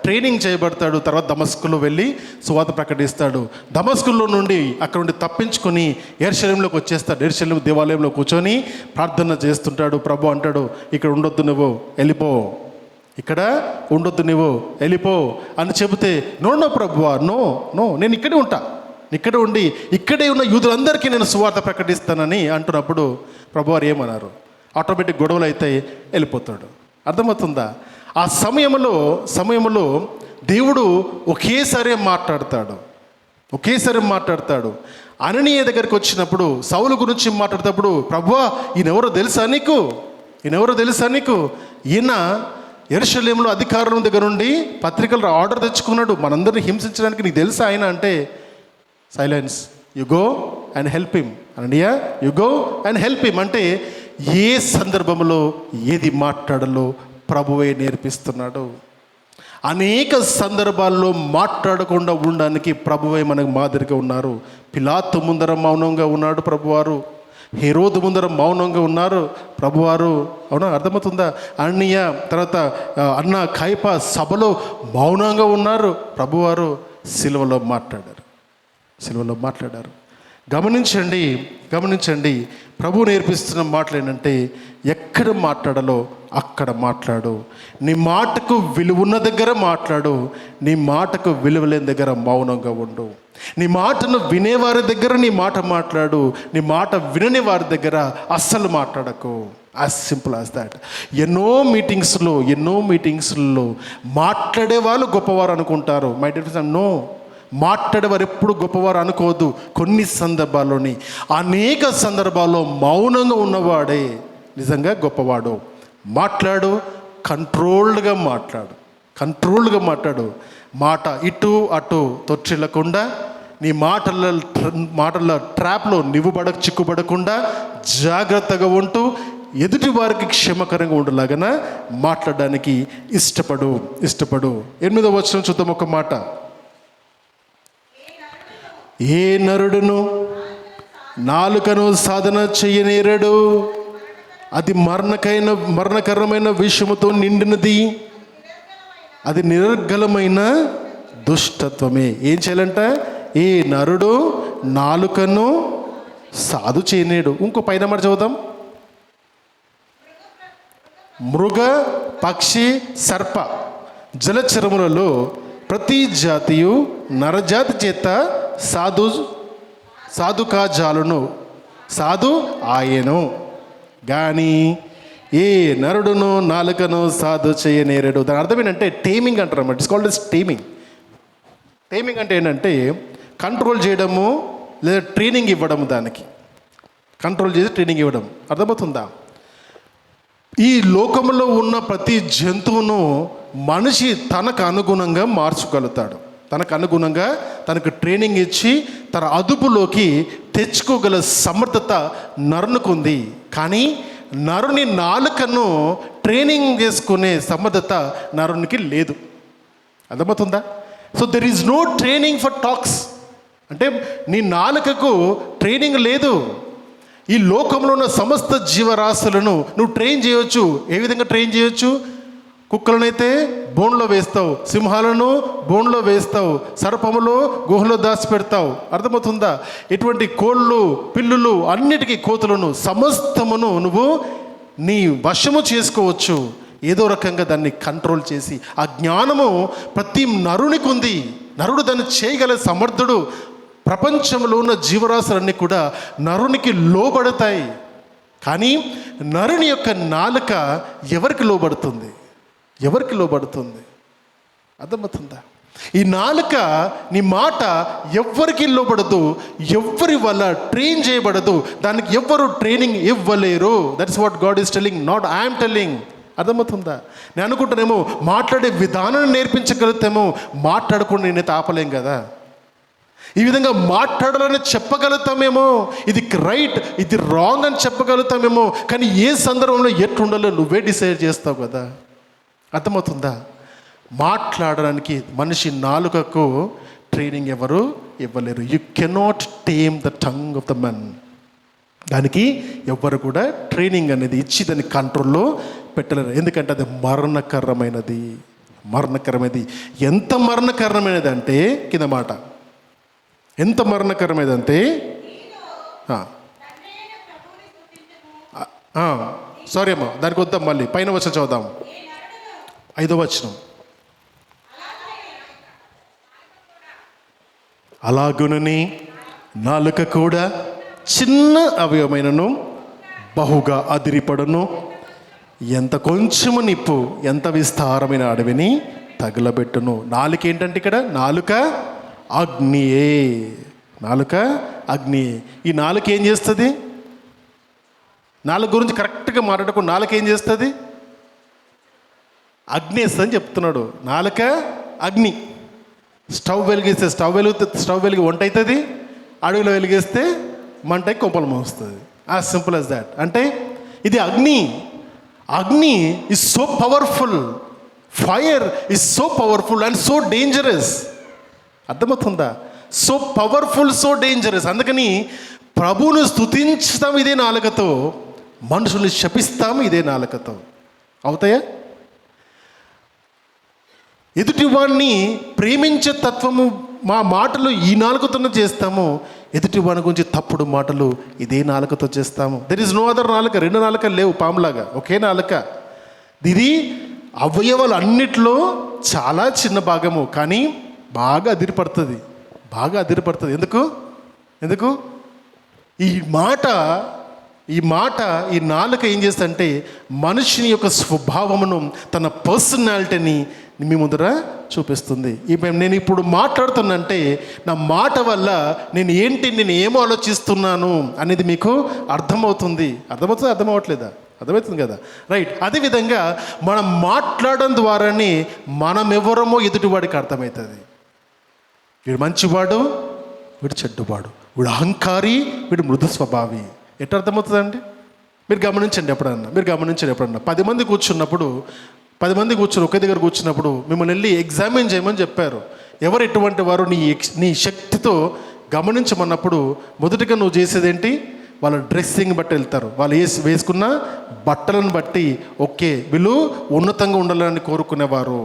ట్రైనింగ్ చేయబడతాడు. తర్వాత దమస్కులో వెళ్ళి సువార్త ప్రకటిస్తాడు. దమస్కులో నుండి అక్కడ నుండి తప్పించుకొని యెరూషలేములోకి వచ్చేస్తాడు. యెరూషలేము దేవాలయంలో కూర్చొని ప్రార్థన చేస్తుంటాడు. ప్రభు అంటాడు, ఇక్కడ ఉండొద్దు, నువ్వు వెళ్ళిపో, ఇక్కడ ఉండొద్దు, నువ్వు వెళ్ళిపో అని చెబితే, నో ప్రభువా, నో నేను ఇక్కడే ఉంటా, ఇక్కడే ఉండి ఇక్కడే ఉన్న యూదులందరికీ నేను సువార్త ప్రకటిస్తానని అంటున్నప్పుడు ప్రభువారు ఏమన్నారు? ఆటోమేటిక్ గొడవలు అయితే వెళ్ళిపోతాడు. అర్థమవుతుందా? ఆ సమయంలో దేవుడు ఒకేసారి మాట్లాడతాడు. అననీయ దగ్గరికి వచ్చినప్పుడు సౌలు గురించి మాట్లాడేటప్పుడు, ప్రభువా ఈయనెవరో తెలుసా నీకు? ఈయన యెరూషలేములో అధికారుల దగ్గర నుండి పత్రికలు ఆర్డర్ తెచ్చుకున్నాడు, మనందరినీ హింసించడానికి. నీకు తెలుసా ఆయన అంటే, silence, you go and help him. Ananias, you go and help him అంటే ఏ సందర్భంలో ఏది మాట్లాడాలో ప్రభువే నేర్పిస్తున్నాడు. అనేక సందర్భాల్లో మాట్లాడకుండా ఉండడానికి ప్రభువే మనకు మాదిరిగా ఉన్నారు. పిలాతు ముందర మౌనంగా ఉన్నాడు ప్రభువారు. హెరోదు ముందర మౌనంగా ఉన్నారు ప్రభువారు. అవునా? అర్థమవుతుందా? అన్నయ్య తర్వాత అన్న కైప సభలో మౌనంగా ఉన్నారు ప్రభువారు. సిలువలో మాట్లాడారు. గమనించండి. ప్రభు నేర్పిస్తున్న మాటలు ఏంటంటే, ఎక్కడ మాట్లాడాలో అక్కడ మాట్లాడు. నీ మాటకు విలువ ఉన్న దగ్గర మాట్లాడు, నీ మాటకు విలువ లేని దగ్గర మౌనంగా ఉండు. నీ మాటను వినేవారి దగ్గర నీ మాట మాట్లాడు, నీ మాట వినని వారి దగ్గర అస్సలు మాట్లాడకు. As simple as that. ఎన్నో మీటింగ్స్లో మాట్లాడే వాళ్ళు గొప్పవారు అనుకుంటారు. మై డియర్ ఫ్రెండ్స్, నో, మాట్లాడేవారు ఎప్పుడు గొప్పవారు అనుకోవద్దు. కొన్ని సందర్భాల్లోని, అనేక సందర్భాల్లో మౌనంగా ఉన్నవాడే నిజంగా గొప్పవాడు. మాట్లాడు, కంట్రోల్డ్గా మాట్లాడు. మాట ఇటు అటు తొట్టిల్లకుండా, నీ మాటల ట్రాప్లో చిక్కుబడకుండా జాగ్రత్తగా ఉంటూ ఎదుటి వారికి క్షేమకరంగా ఉండేలాగా మాట్లాడడానికి ఇష్టపడు. 8వ వచనం చూద్దాం ఒక మాట. ఏ నరుడును నాలుకను సాధన చెయ్యనేరడు, అది మరణకరమైన విషయముతో నిండినది, అది నిరర్గళమైన దుష్టత్వమే. ఏం చేయాలంట? ఏ నరుడు నాలుకను సాధు చేయనేడు. ఇంకో పైన మాట చదువుతాం. మృగ, పక్షి, సర్ప, జలచరములలో ప్రతి జాతియు నరజాతి చేత సాధుకా జాలును సాధు ఆయను కానీ ఏ నరుడును నాలుకను సాధు చేయనేరడు. దాని అర్థం ఏంటంటే టేమింగ్ అంటారు అన్నమాట. It's called as taming. Taming అంటే ఏంటంటే కంట్రోల్ చేయడము లేదా ట్రైనింగ్ ఇవ్వడము, దానికి కంట్రోల్ చేసి ట్రైనింగ్ ఇవ్వడం. అర్థమవుతుందా? ఈ లోకంలో ఉన్న ప్రతి జంతువును మనిషి తనకు అనుగుణంగా మార్చుగలుగుతాడు. తనకు అనుగుణంగా తనకు ట్రైనింగ్ ఇచ్చి తన అదుపులోకి తెచ్చుకోగల సమర్థత నరునికి ఉంది. కానీ నరుని నాలుకను ట్రైనింగ్ చేసుకునే సమర్థత నరునికి లేదు. అర్థమవుతుందా? So there is no training for talks. అంటే నీ నాలుకకు ట్రైనింగ్ లేదు. ఈ లోకంలో ఉన్న సమస్త జీవరాశులను నువ్వు ట్రైన్ చేయవచ్చు. ఏ విధంగా ట్రైన్ చేయొచ్చు? కుక్కలనైతే బోన్లో వేస్తావు, సింహాలను బోన్లో వేస్తావు, సర్పములు గుహలో దాచిపెడతావు. అర్థమవుతుందా? ఇటువంటి కోళ్ళు, పిల్లులు, అన్నిటికీ కోతులను సమస్తమును నువ్వు నీ వశము చేసుకోవచ్చు. ఏదో రకంగా దాన్ని కంట్రోల్ చేసి. ఆ జ్ఞానము ప్రతి నరునికి ఉంది. నరుడు దాన్ని చేయగల సమర్థుడు. ప్రపంచంలో ఉన్న జీవరాశులన్నీ కూడా నరునికి లోబడతాయి. కానీ నరుని యొక్క నాలుక ఎవరికి లోబడుతుంది? ఎవరికి లోబడుతుంది? అర్థమవుతుందా? ఈ నాలుక, నీ మాట ఎవ్వరికి లోబడదు, ఎవ్వరి వల్ల ట్రైన్ చేయబడదు, దానికి ఎవ్వరు ట్రైనింగ్ ఇవ్వలేరు. That's what God is telling, not I'm telling. అర్థమవుతుందా? నేను అనుకుంటానేమో మాట్లాడే విధానాన్ని నేర్పించగలుగుతామో, మాట్లాడకుండా నేనైతే ఆపలేం కదా. ఈ విధంగా మాట్లాడాలని చెప్పగలుగుతామేమో, ఇది రైట్ ఇది రాంగ్ అని చెప్పగలుగుతామేమో, కానీ ఏ సందర్భంలో ఎట్లుండాలో నువ్వే డిసైడ్ చేస్తావు కదా. అర్థమవుతుందా? మాట్లాడడానికి మనిషి నాలుకకు ట్రైనింగ్ ఎవరు ఇవ్వలేరు. You cannot tame the tongue of the men. దానికి ఎవ్వరు కూడా ట్రైనింగ్ అనేది ఇచ్చి దాన్ని కంట్రోల్లో పెట్టలేరు. ఎందుకంటే అది మరణకరమైనది. మరణకరమైనది. ఎంత మరణకరమైనది అంటే, కింద మాట ఎంత మరణకరమైనదంటే, సారీ అమ్మా, దానికి వద్దాం, మళ్ళీ పైన వచ్చి చదువుదాం. 5వ వచనం. అలాగునని నాలుక కూడా చిన్న అవయవమైనను బహుగా అదిరిపడును. ఎంత కొంచెము నిప్పు ఎంత విస్తారమైన అడవిని తగులబెట్టును. నాలుక ఏంటంటే ఇక్కడ నాలుక అగ్నియే. నాలుక అగ్నియే. ఈ నాలుక ఏం చేస్తుంది? నాలుక గురించి కరెక్ట్గా మాట్లాడకుండా నాలుక ఏం చేస్తుంది? అగ్ని వేస్తుందని చెప్తున్నాడు. నాలుక అగ్ని. స్టవ్ వెలిగిస్తే స్టవ్ వెలిగి వంట అవుతుంది, అడవిలో వెలిగిస్తే మంట కొంపలు మోస్తుంది. As simple as that. అంటే ఇది అగ్ని. అగ్ని is so powerful. Fire is so powerful and so dangerous. అర్థమవుతుందా? So powerful, so dangerous. అందుకని ప్రభువును స్తుతించుతాం ఇదే నాలుకతో, మనుషుల్ని శపిస్తాము ఇదే నాలుకతో. అవుతాయా? ఎదుటివాడిని ప్రేమించే తత్వము మా మాటలు ఈ నాలుకతోనే చేస్తాము. ఎదుటివాడి గురించి తప్పుడు మాటలు ఇదే నాలుకతో చేస్తాము. దెర్ ఇస్ నో అదర్ నాలుక. 2 నాలుకలు లేవు పాములాగా, ఒకే నాలుక. ఇది అవయవాలు అన్నిట్లో చాలా చిన్న భాగము, కానీ బాగా అదిరిపడుతుంది. బాగా అదిరిపడుతుంది. ఎందుకు ఈ నాలుక ఏం చేస్తుందంటే మనిషిని యొక్క స్వభావమును, తన పర్సనాలిటీని మీ ముందర చూపిస్తుంది. నేను ఇప్పుడు మాట్లాడుతున్నంటే నా మాట వల్ల నేను ఏమో ఆలోచిస్తున్నాను అనేది మీకు అర్థమవుతుంది. అర్థమవట్లేదా? అర్థమవుతుంది కదా, రైట్. అదేవిధంగా మనం మాట్లాడడం ద్వారానే మనం ఎవరమో ఎదుటివాడికి అర్థమవుతుంది. వీడు మంచివాడు, వీడు చెడ్డవాడు, వీడు అహంకారి, వీడు మృదు స్వభావి. ఎట్లా అర్థమవుతుందండి? మీరు గమనించండి ఎప్పుడన్నా 10 మంది కూర్చున్నప్పుడు, 10 మంది కూర్చొని ఒకే దగ్గర కూర్చున్నప్పుడు మిమ్మల్ని వెళ్ళి ఎగ్జామిన్ చేయమని చెప్పారు. ఎవరు ఎటువంటి వారు నీ శక్తితో గమనించమన్నప్పుడు మొదటిగా నువ్వు చేసేదేంటి? వాళ్ళ డ్రెస్సింగ్ బట్టి వెళ్తారు. వాళ్ళు వేసుకున్న బట్టలను బట్టి, ఓకే వీళ్ళు ఉన్నతంగా ఉండాలని కోరుకునేవారు,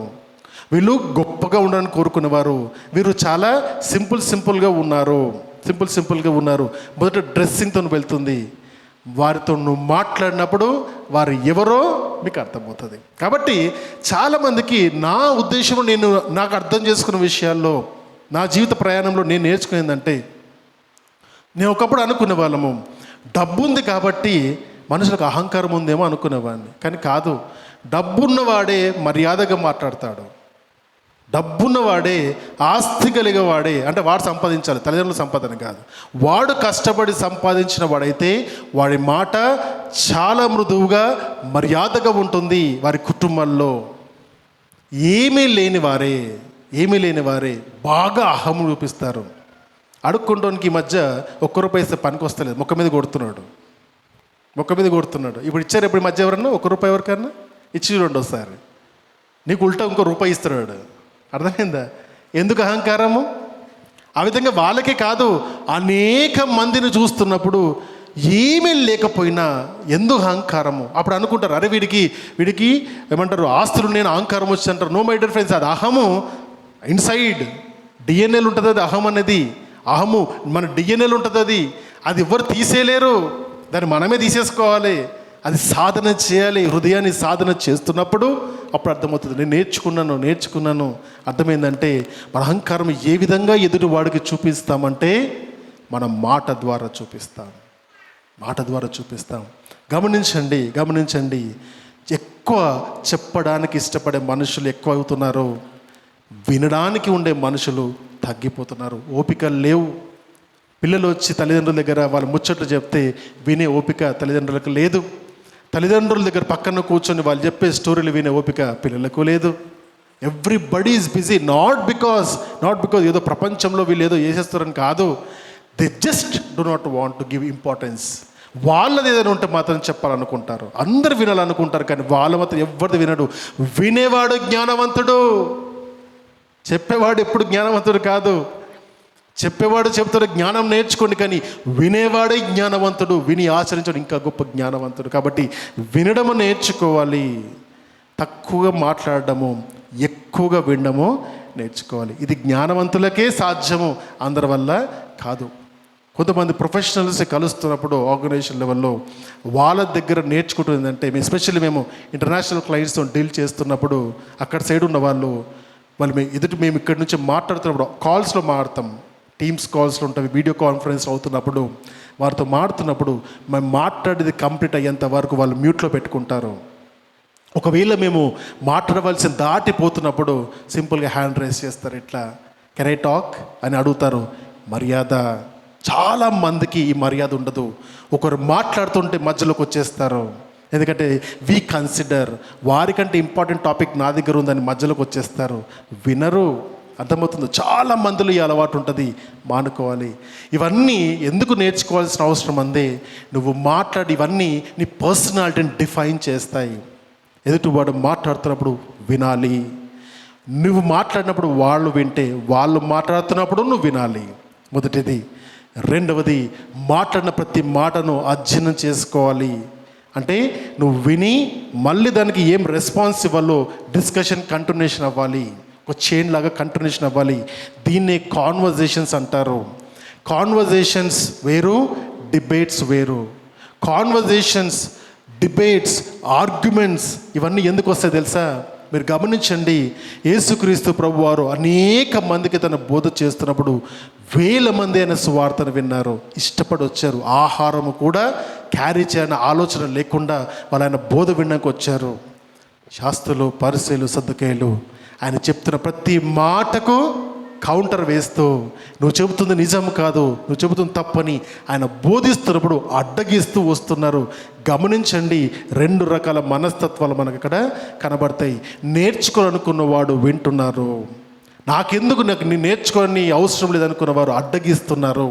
వీళ్ళు గొప్పగా ఉండాలని కోరుకునేవారు, వీరు చాలా సింపుల్గా ఉన్నారు. మొదట డ్రెస్సింగ్తో వెళ్తుంది. వారితో నువ్వు మాట్లాడినప్పుడు వారు ఎవరో మీకు అర్థమవుతుంది. కాబట్టి చాలామందికి నా ఉద్దేశం, నాకు అర్థం చేసుకున్న విషయాల్లో నా జీవిత ప్రయాణంలో నేను నేర్చుకునేదంటే, నేను ఒకప్పుడు అనుకునే వాళ్ళము డబ్బు ఉంది కాబట్టి మనుషులకు అహంకారం ఉందేమో అనుకునేవాడిని. కానీ కాదు, డబ్బున్నవాడే మర్యాదగా మాట్లాడతాడు, డబ్బున్నవాడే ఆస్తి కలిగేవాడే, అంటే వాడు సంపాదించాలి, తల్లిదండ్రుల సంపాదన కాదు, వాడు కష్టపడి సంపాదించిన వాడైతే వాడి మాట చాలా మృదువుగా మర్యాదగా ఉంటుంది. వారి కుటుంబంలో ఏమీ లేని వారే బాగా అహం చూపిస్తారు. అడుక్కుంటానికి ఈ మధ్య ₹1 ఇస్తే పనికి వస్తలేదు, మొక్క మీద కొడుతున్నాడు. ఇప్పుడు ఇచ్చారు, ఇప్పుడు ఈ మధ్య ఎవరన్నా ₹1 ఎవరికన్నా ఇచ్చి చూడండి ఒకసారి, నీకు ఉల్టా ₹1 ఇస్తున్నాడు. అర్థమైందా? ఎందుకు అహంకారము? ఆ విధంగా వాళ్ళకే కాదు, అనేక మందిని చూస్తున్నప్పుడు ఏమీ లేకపోయినా ఎందుకు అహంకారము? అప్పుడు అనుకుంటారు, అరే వీడికి ఏమంటారు, ఆస్తులు నేను అహంకారం వచ్చి అంటారు. నో మై డియర్ ఫ్రెండ్స్, అది అహము ఇన్సైడ్ డిఎన్ఏలు ఉంటుంది. అది అహం అనేది, అహము మన డిఎన్ఏలు ఉంటుంది. అది ఎవరు తీసేయలేరు, దాన్ని మనమే తీసేసుకోవాలి. అది సాధన చేయాలి. హృదయాన్ని సాధన చేస్తున్నప్పుడు అప్పుడు అర్థమవుతుంది. నేను నేర్చుకున్నాను. అర్థమైందంటే మన అహంకారం ఏ విధంగా ఎదుటి వాడికి చూపిస్తామంటే మన మాట ద్వారా చూపిస్తాం. గమనించండి. ఎక్కువ చెప్పడానికి ఇష్టపడే మనుషులు ఎక్కువ అవుతున్నారు, వినడానికి ఉండే మనుషులు తగ్గిపోతున్నారు. ఓపిక లేవు. పిల్లలు వచ్చి తల్లిదండ్రుల దగ్గర వాళ్ళు ముచ్చట్లు చెప్తే వినే ఓపిక తల్లిదండ్రులకు లేదు. తల్లిదండ్రుల దగ్గర పక్కన కూర్చొని వాళ్ళు చెప్పే స్టోరీలు వినే ఓపిక పిల్లలకు లేదు. Everybody is busy, not because ఏదో ప్రపంచంలో వీళ్ళు ఏదో చేసేస్తారని కాదు. They just do not want to give importance. వాళ్ళది ఏదైనా ఉంటే మాత్రం చెప్పాలనుకుంటారు, అందరు వినాలనుకుంటారు, కానీ వాళ్ళ మాత్రం ఎవరిది వినడు. వినేవాడు జ్ఞానవంతుడు, చెప్పేవాడు ఎప్పుడు జ్ఞానవంతుడు కాదు. చెప్పేవాడు చెప్తాడు జ్ఞానం నేర్చుకోండి, కానీ వినేవాడే జ్ఞానవంతుడు, విని ఆచరించడం ఇంకా గొప్ప జ్ఞానవంతుడు. కాబట్టి వినడము నేర్చుకోవాలి, తక్కువగా మాట్లాడడము, ఎక్కువగా వినడము నేర్చుకోవాలి. ఇది జ్ఞానవంతులకే సాధ్యము, అందరి వల్ల కాదు. కొంతమంది ప్రొఫెషనల్స్ కలుస్తున్నప్పుడు ఆర్గనైజేషన్ లెవెల్లో వాళ్ళ దగ్గర నేర్చుకుంటుంది ఏంటంటే, ఎస్పెషల్లీ మేము ఇంటర్నేషనల్ క్లయింట్స్తో డీల్ చేస్తున్నప్పుడు అక్కడ సైడ్ ఉన్న వాళ్ళు మేము ఇక్కడి నుంచి మాట్లాడుతున్నప్పుడు కాల్స్లో మాట్లాడతాం, టీమ్స్ కాల్స్లో ఉంటాయి, వీడియో కాన్ఫరెన్స్ అవుతున్నప్పుడు వారితో మాట్లాడుతున్నప్పుడు మేము మాట్లాడేది కంప్లీట్ అయ్యేంత వరకు వాళ్ళు మ్యూట్లో పెట్టుకుంటారు. ఒకవేళ మేము మాట్లాడవలసిన దాటిపోతున్నప్పుడు సింపుల్గా హ్యాండ్ రైస్ చేస్తారు, ఇట్లా కెన్ ఐ టాక్ అని అడుగుతారు. మర్యాద, చాలా మందికి ఈ మర్యాద ఉండదు. ఒకరు మాట్లాడుతుంటే మధ్యలోకి వచ్చేస్తారు, ఎందుకంటే వీ కన్సిడర్ వారికంటే ఇంపార్టెంట్ టాపిక్ నా దగ్గర ఉందని మధ్యలోకి వచ్చేస్తారు, వినరు. అర్థమవుతుంది? చాలా మందిలో ఈ అలవాటు ఉంటుంది, మానుకోవాలి. ఇవన్నీ ఎందుకు నేర్చుకోవాల్సిన అవసరం అందే, నువ్వు మాట్లాడి ఇవన్నీ నీ పర్సనాలిటీని డిఫైన్ చేస్తాయి. ఎదుటివాడు మాట్లాడుతున్నప్పుడు వినాలి, నువ్వు మాట్లాడినప్పుడు వాళ్ళు వింటే, వాళ్ళు మాట్లాడుతున్నప్పుడు నువ్వు వినాలి, మొదటిది. రెండవది, మాట్లాడిన ప్రతి మాటను అధ్యయనం చేసుకోవాలి. అంటే నువ్వు విని మళ్ళీ దానికి ఏం రెస్పాన్స్ ఇవ్వాలో డిస్కషన్ కంటిన్యూషన్ అవ్వాలి, ఒక చైన్ లాగా కంటిన్యూషన్ అవ్వాలి. దీన్నే కాన్వర్జేషన్స్ అంటారు. కాన్వర్జేషన్స్ వేరు, డిబేట్స్ వేరు. కాన్వర్జేషన్స్, డిబేట్స్, ఆర్గ్యుమెంట్స్ ఇవన్నీ ఎందుకు వస్తాయి తెలుసా? మీరు గమనించండి, యేసుక్రీస్తు ప్రభువారు అనేక మందికి తన బోధ చేస్తున్నప్పుడు 1000 మంది ఆయన సువార్తను విన్నారు, ఇష్టపడి వచ్చారు. ఆహారము కూడా క్యారీ చేయని ఆలోచన లేకుండా వాళ్ళు ఆయన బోధ వినడానికి వచ్చారు. శాస్త్రులు, పరిసయ్యులు, సద్దుకాయులు ఆయన చెప్తున్న ప్రతి మాటకు కౌంటర్ వేస్తూ, నువ్వు చెబుతుంది నిజం కాదు, నువ్వు చెబుతుంది తప్పని ఆయన బోధిస్తున్నప్పుడు అడ్డగిస్తూ వస్తున్నారు. గమనించండి, 2 రకాల మనస్తత్వాలు మనకు అక్కడ కనబడతాయి. నేర్చుకోవాలనుకున్నవాడు వింటున్నారు, నాకు నేను నేర్చుకోని అవసరం లేదనుకున్న వారు అడ్డగిస్తున్నారు.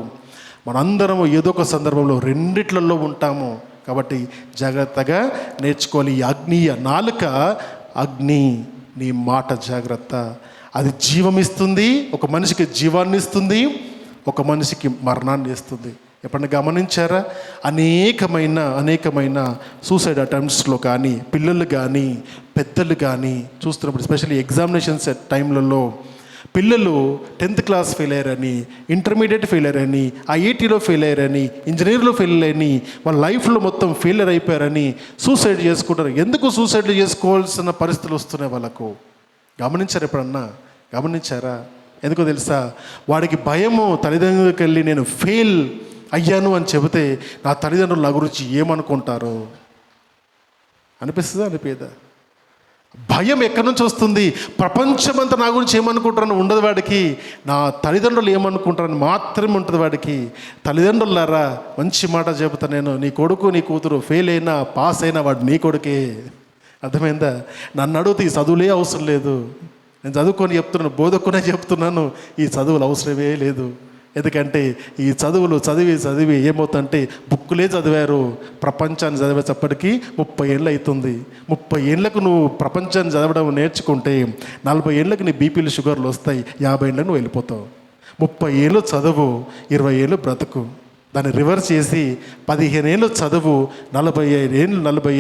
మనందరము ఏదో ఒక సందర్భంలో రెండిట్లలో ఉంటాము. కాబట్టి జాగ్రత్తగా నేర్చుకోవాలి. ఈ అగ్నియ నాలుక అగ్ని, నీ మాట జాగ్రత్త. అది జీవమిస్తుంది, ఒక మనిషికి జీవాన్ని ఇస్తుంది, ఒక మనిషికి మరణాన్ని ఇస్తుంది. ఎప్పుడన్నా గమనించారా? అనేకమైన సూసైడ్ అటెంప్ట్స్లో కానీ, పిల్లలు కానీ పెద్దలు కానీ చూస్తున్నప్పుడు, ఎస్పెషల్లీ ఎగ్జామినేషన్స్ టైంలలో పిల్లలు 10th క్లాస్ ఫెయిల్ అయ్యారని, ఇంటర్మీడియట్ ఫెయిల్ అయ్యారని, ఐఐటీలో ఫెయిల్ అయ్యారని, ఇంజనీర్లో ఫెయిల్ అయ్యారని, వాళ్ళ లైఫ్లో మొత్తం ఫెయిలియర్ అయిపోయారని సూసైడ్ చేసుకుంటారు. ఎందుకు సూసైడ్ చేసుకోవాల్సిన పరిస్థితులు వస్తున్నాయి వాళ్ళకు? గమనించారా? ఎందుకో తెలుసా, వాడికి భయము తల్లిదండ్రులకు వెళ్ళి నేను ఫెయిల్ అయ్యాను అని చెబితే నా తల్లిదండ్రులు నా గురించి ఏమనుకుంటారు అనిపిస్తుందా అనిపించదా? భయం ఎక్కడి నుంచి వస్తుంది? ప్రపంచమంతా నా గురించి ఏమనుకుంటారని ఉండదు వాడికి, నా తల్లిదండ్రులు ఏమనుకుంటారని మాత్రమే ఉంటుంది వాడికి. తల్లిదండ్రులారా మంచి మాట చెబుతా నేను, నీ కొడుకు నీ కూతురు ఫెయిల్ అయినా పాస్ అయినా వాడు నీ కొడుకే. అర్థమైందా? నన్ను అడిగితే ఈ చదువులే అవసరం లేదు, నేను చదువుకొని చెప్తున్నాను, బోధకునే చెప్తున్నాను, ఈ చదువులు అవసరమే లేదు. ఎందుకంటే ఈ చదువులు చదివి ఏమవుతుందంటే బుక్కులే చదివారు, ప్రపంచాన్ని చదివేటప్పటికీ 30 ఏళ్ళు అవుతుంది. 30 ఏళ్ళకు నువ్వు ప్రపంచాన్ని చదవడం నేర్చుకుంటే 40 ఏళ్ళకి నీ బీపీలు షుగర్లు వస్తాయి, 50 ఏళ్ళకు నువ్వు వెళ్ళిపోతావు. 30 ఏళ్ళు చదువు, 20 ఏళ్ళు బ్రతుకు. దాన్ని రివర్స్ చేసి 15 ఏళ్ళు చదువు, 45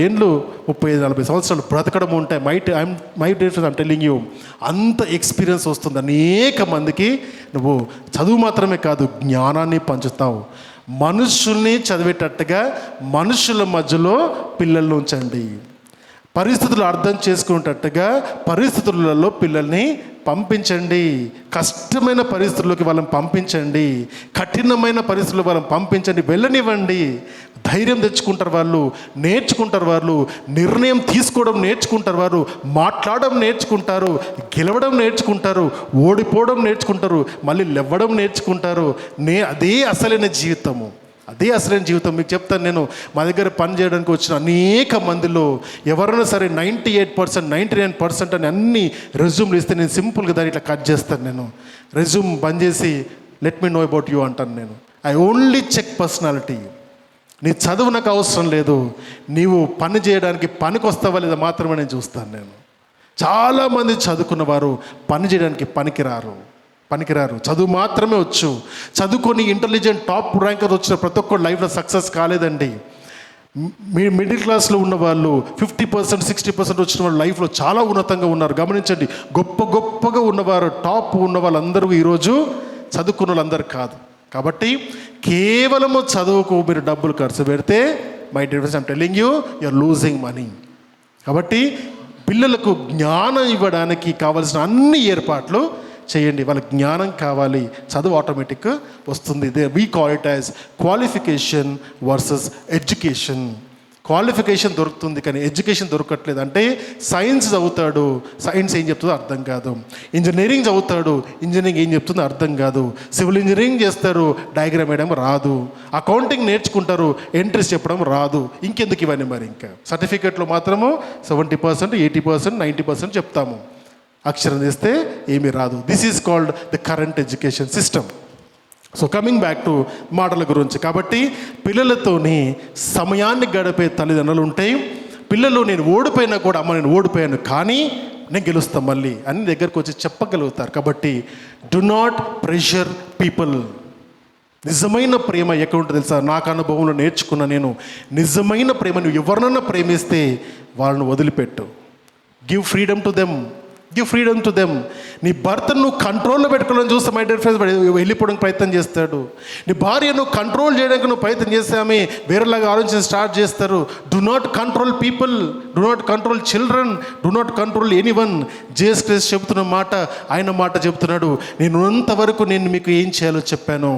ఏళ్ళు 35-40 సంవత్సరాలు బ్రతకడం ఉంటాయి. My days I'm telling you, అంత ఎక్స్పీరియన్స్ వస్తుంది. అనేక మందికి నువ్వు చదువు మాత్రమే కాదు, జ్ఞానాన్ని పంచుతావు. మనుషుల్ని చదివేటట్టుగా మనుషుల మధ్యలో పిల్లల్ని ఉంచండి. పరిస్థితులు అర్థం చేసుకునేటట్టుగా పరిస్థితులలో పిల్లల్ని పంపించండి. కష్టమైన పరిస్థితుల్లోకి వాళ్ళని పంపించండి, కఠినమైన పరిస్థితుల్లో వాళ్ళని పంపించండి, వెళ్ళనివ్వండి. ధైర్యం తెచ్చుకుంటారు వాళ్ళు, నేర్చుకుంటారు వాళ్ళు, నిర్ణయం తీసుకోవడం నేర్చుకుంటారు వారు, మాట్లాడడం నేర్చుకుంటారు, గెలవడం నేర్చుకుంటారు, ఓడిపోవడం నేర్చుకుంటారు, మళ్ళీ లేవడం నేర్చుకుంటారు. అదే అసలైన జీవితము, అదే అసలైన జీవితం. మీకు చెప్తాను, నేను మా దగ్గర పని చేయడానికి వచ్చిన అనేక మందిలో ఎవరైనా సరే 98%, 99% అని అన్ని రెజ్యూమ్లు ఇస్తే నేను సింపుల్గా దాన్ని ఇట్లా కట్ చేస్తాను. నేను రెజ్యూమ్ బంద్ చేసి let me know about you అంటాను. నేను ఐ ఓన్లీ చెక్ పర్సనాలిటీ. నీ చదువు నాకు అవసరం లేదు, నీవు పని చేయడానికి పనికి వస్తావా లేదా మాత్రమే నేను చూస్తాను. నేను చాలామంది చదువుకున్న వారు పని చేయడానికి పనికిరారు. చదువు మాత్రమే వచ్చు. చదువుకొని ఇంటెలిజెంట్ టాప్ ర్యాంకర్ వచ్చిన ప్రతి ఒక్కరు లైఫ్లో సక్సెస్ కాలేదండి. మిడిల్ క్లాస్లో ఉన్న వాళ్ళు 50%, 60% వచ్చిన వాళ్ళు లైఫ్లో చాలా ఉన్నతంగా ఉన్నారు. గమనించండి, గొప్పగా ఉన్నవారు, టాప్ ఉన్న వాళ్ళందరూ ఈరోజు చదువుకున్న వాళ్ళందరూ కాదు. కాబట్టి కేవలము చదువుకు మీరు డబ్బులు ఖర్చు పెడితే, my dear friends, I'm telling you, you're losing money. కాబట్టి పిల్లలకు జ్ఞానం ఇవ్వడానికి కావాల్సిన అన్ని ఏర్పాట్లు చేయండి. వాళ్ళకి జ్ఞానం కావాలి, చదువు ఆటోమేటిక్ వస్తుంది. We call it as qualification versus education. Qualification దొరుకుతుంది కానీ ఎడ్యుకేషన్ దొరకట్లేదు. అంటే సైన్స్ చదువుతాడు, సైన్స్ ఏం చెప్తుందో అర్థం కాదు. ఇంజనీరింగ్ చదువుతాడు, ఇంజనీరింగ్ ఏం చెప్తుందో అర్థం కాదు. సివిల్ ఇంజనీరింగ్ చేస్తారు, డయాగ్రామ్ వేయడం రాదు. అకౌంటింగ్ నేర్చుకుంటారు, ఎంట్రీస్ చెప్పడం రాదు. ఇంకెందుకు ఇవన్నీ? మరి ఇంకా సర్టిఫికేట్లో మాత్రము 70%, 80%, 90% చెప్తాము, అక్షరం చేస్తే ఏమీ రాదు. This is called the current education system. So coming back to మాటల గురించి. కాబట్టి పిల్లలతోని సమయాన్ని గడిపే తల్లిదండ్రులు ఉంటాయి. పిల్లలు నేను ఓడిపోయినా కూడా, అమ్మ నేను ఓడిపోయాను కానీ నేను గెలుస్తాను మళ్ళీ అన్ని దగ్గరకు వచ్చి చెప్పగలుగుతారు. కాబట్టి డు నాట్ ప్రెషర్ పీపుల్. నిజమైన ప్రేమ ఎక్కడ ఉంటుంది తెలుసా? నాకు అనుభవంలో నేర్చుకున్న నేను, నిజమైన ప్రేమ నువ్వు ఎవరినన్నా ప్రేమిస్తే వాళ్ళను వదిలిపెట్టు. Give freedom to them. నీ భర్తను నువ్వు కంట్రోల్లో పెట్టుకోవాలని చూస్తే మై డియర్ ఫ్రెండ్స్ వెళ్ళిపోవడానికి ప్రయత్నం చేస్తాడు. నీ భార్యను కంట్రోల్ చేయడానికి నువ్వు ప్రయత్నం చేస్తే ఆమె వేరేలాగా ఆలోచన స్టార్ట్ చేస్తారు. Do not control people, do not control children, do not control anyone. Jesus Christ చెబుతున్న మాట, ఆయన మాట చెబుతున్నాడు, నేను ఉన్నంతవరకు నేను మీకు ఏం చేయాలో చెప్పాను,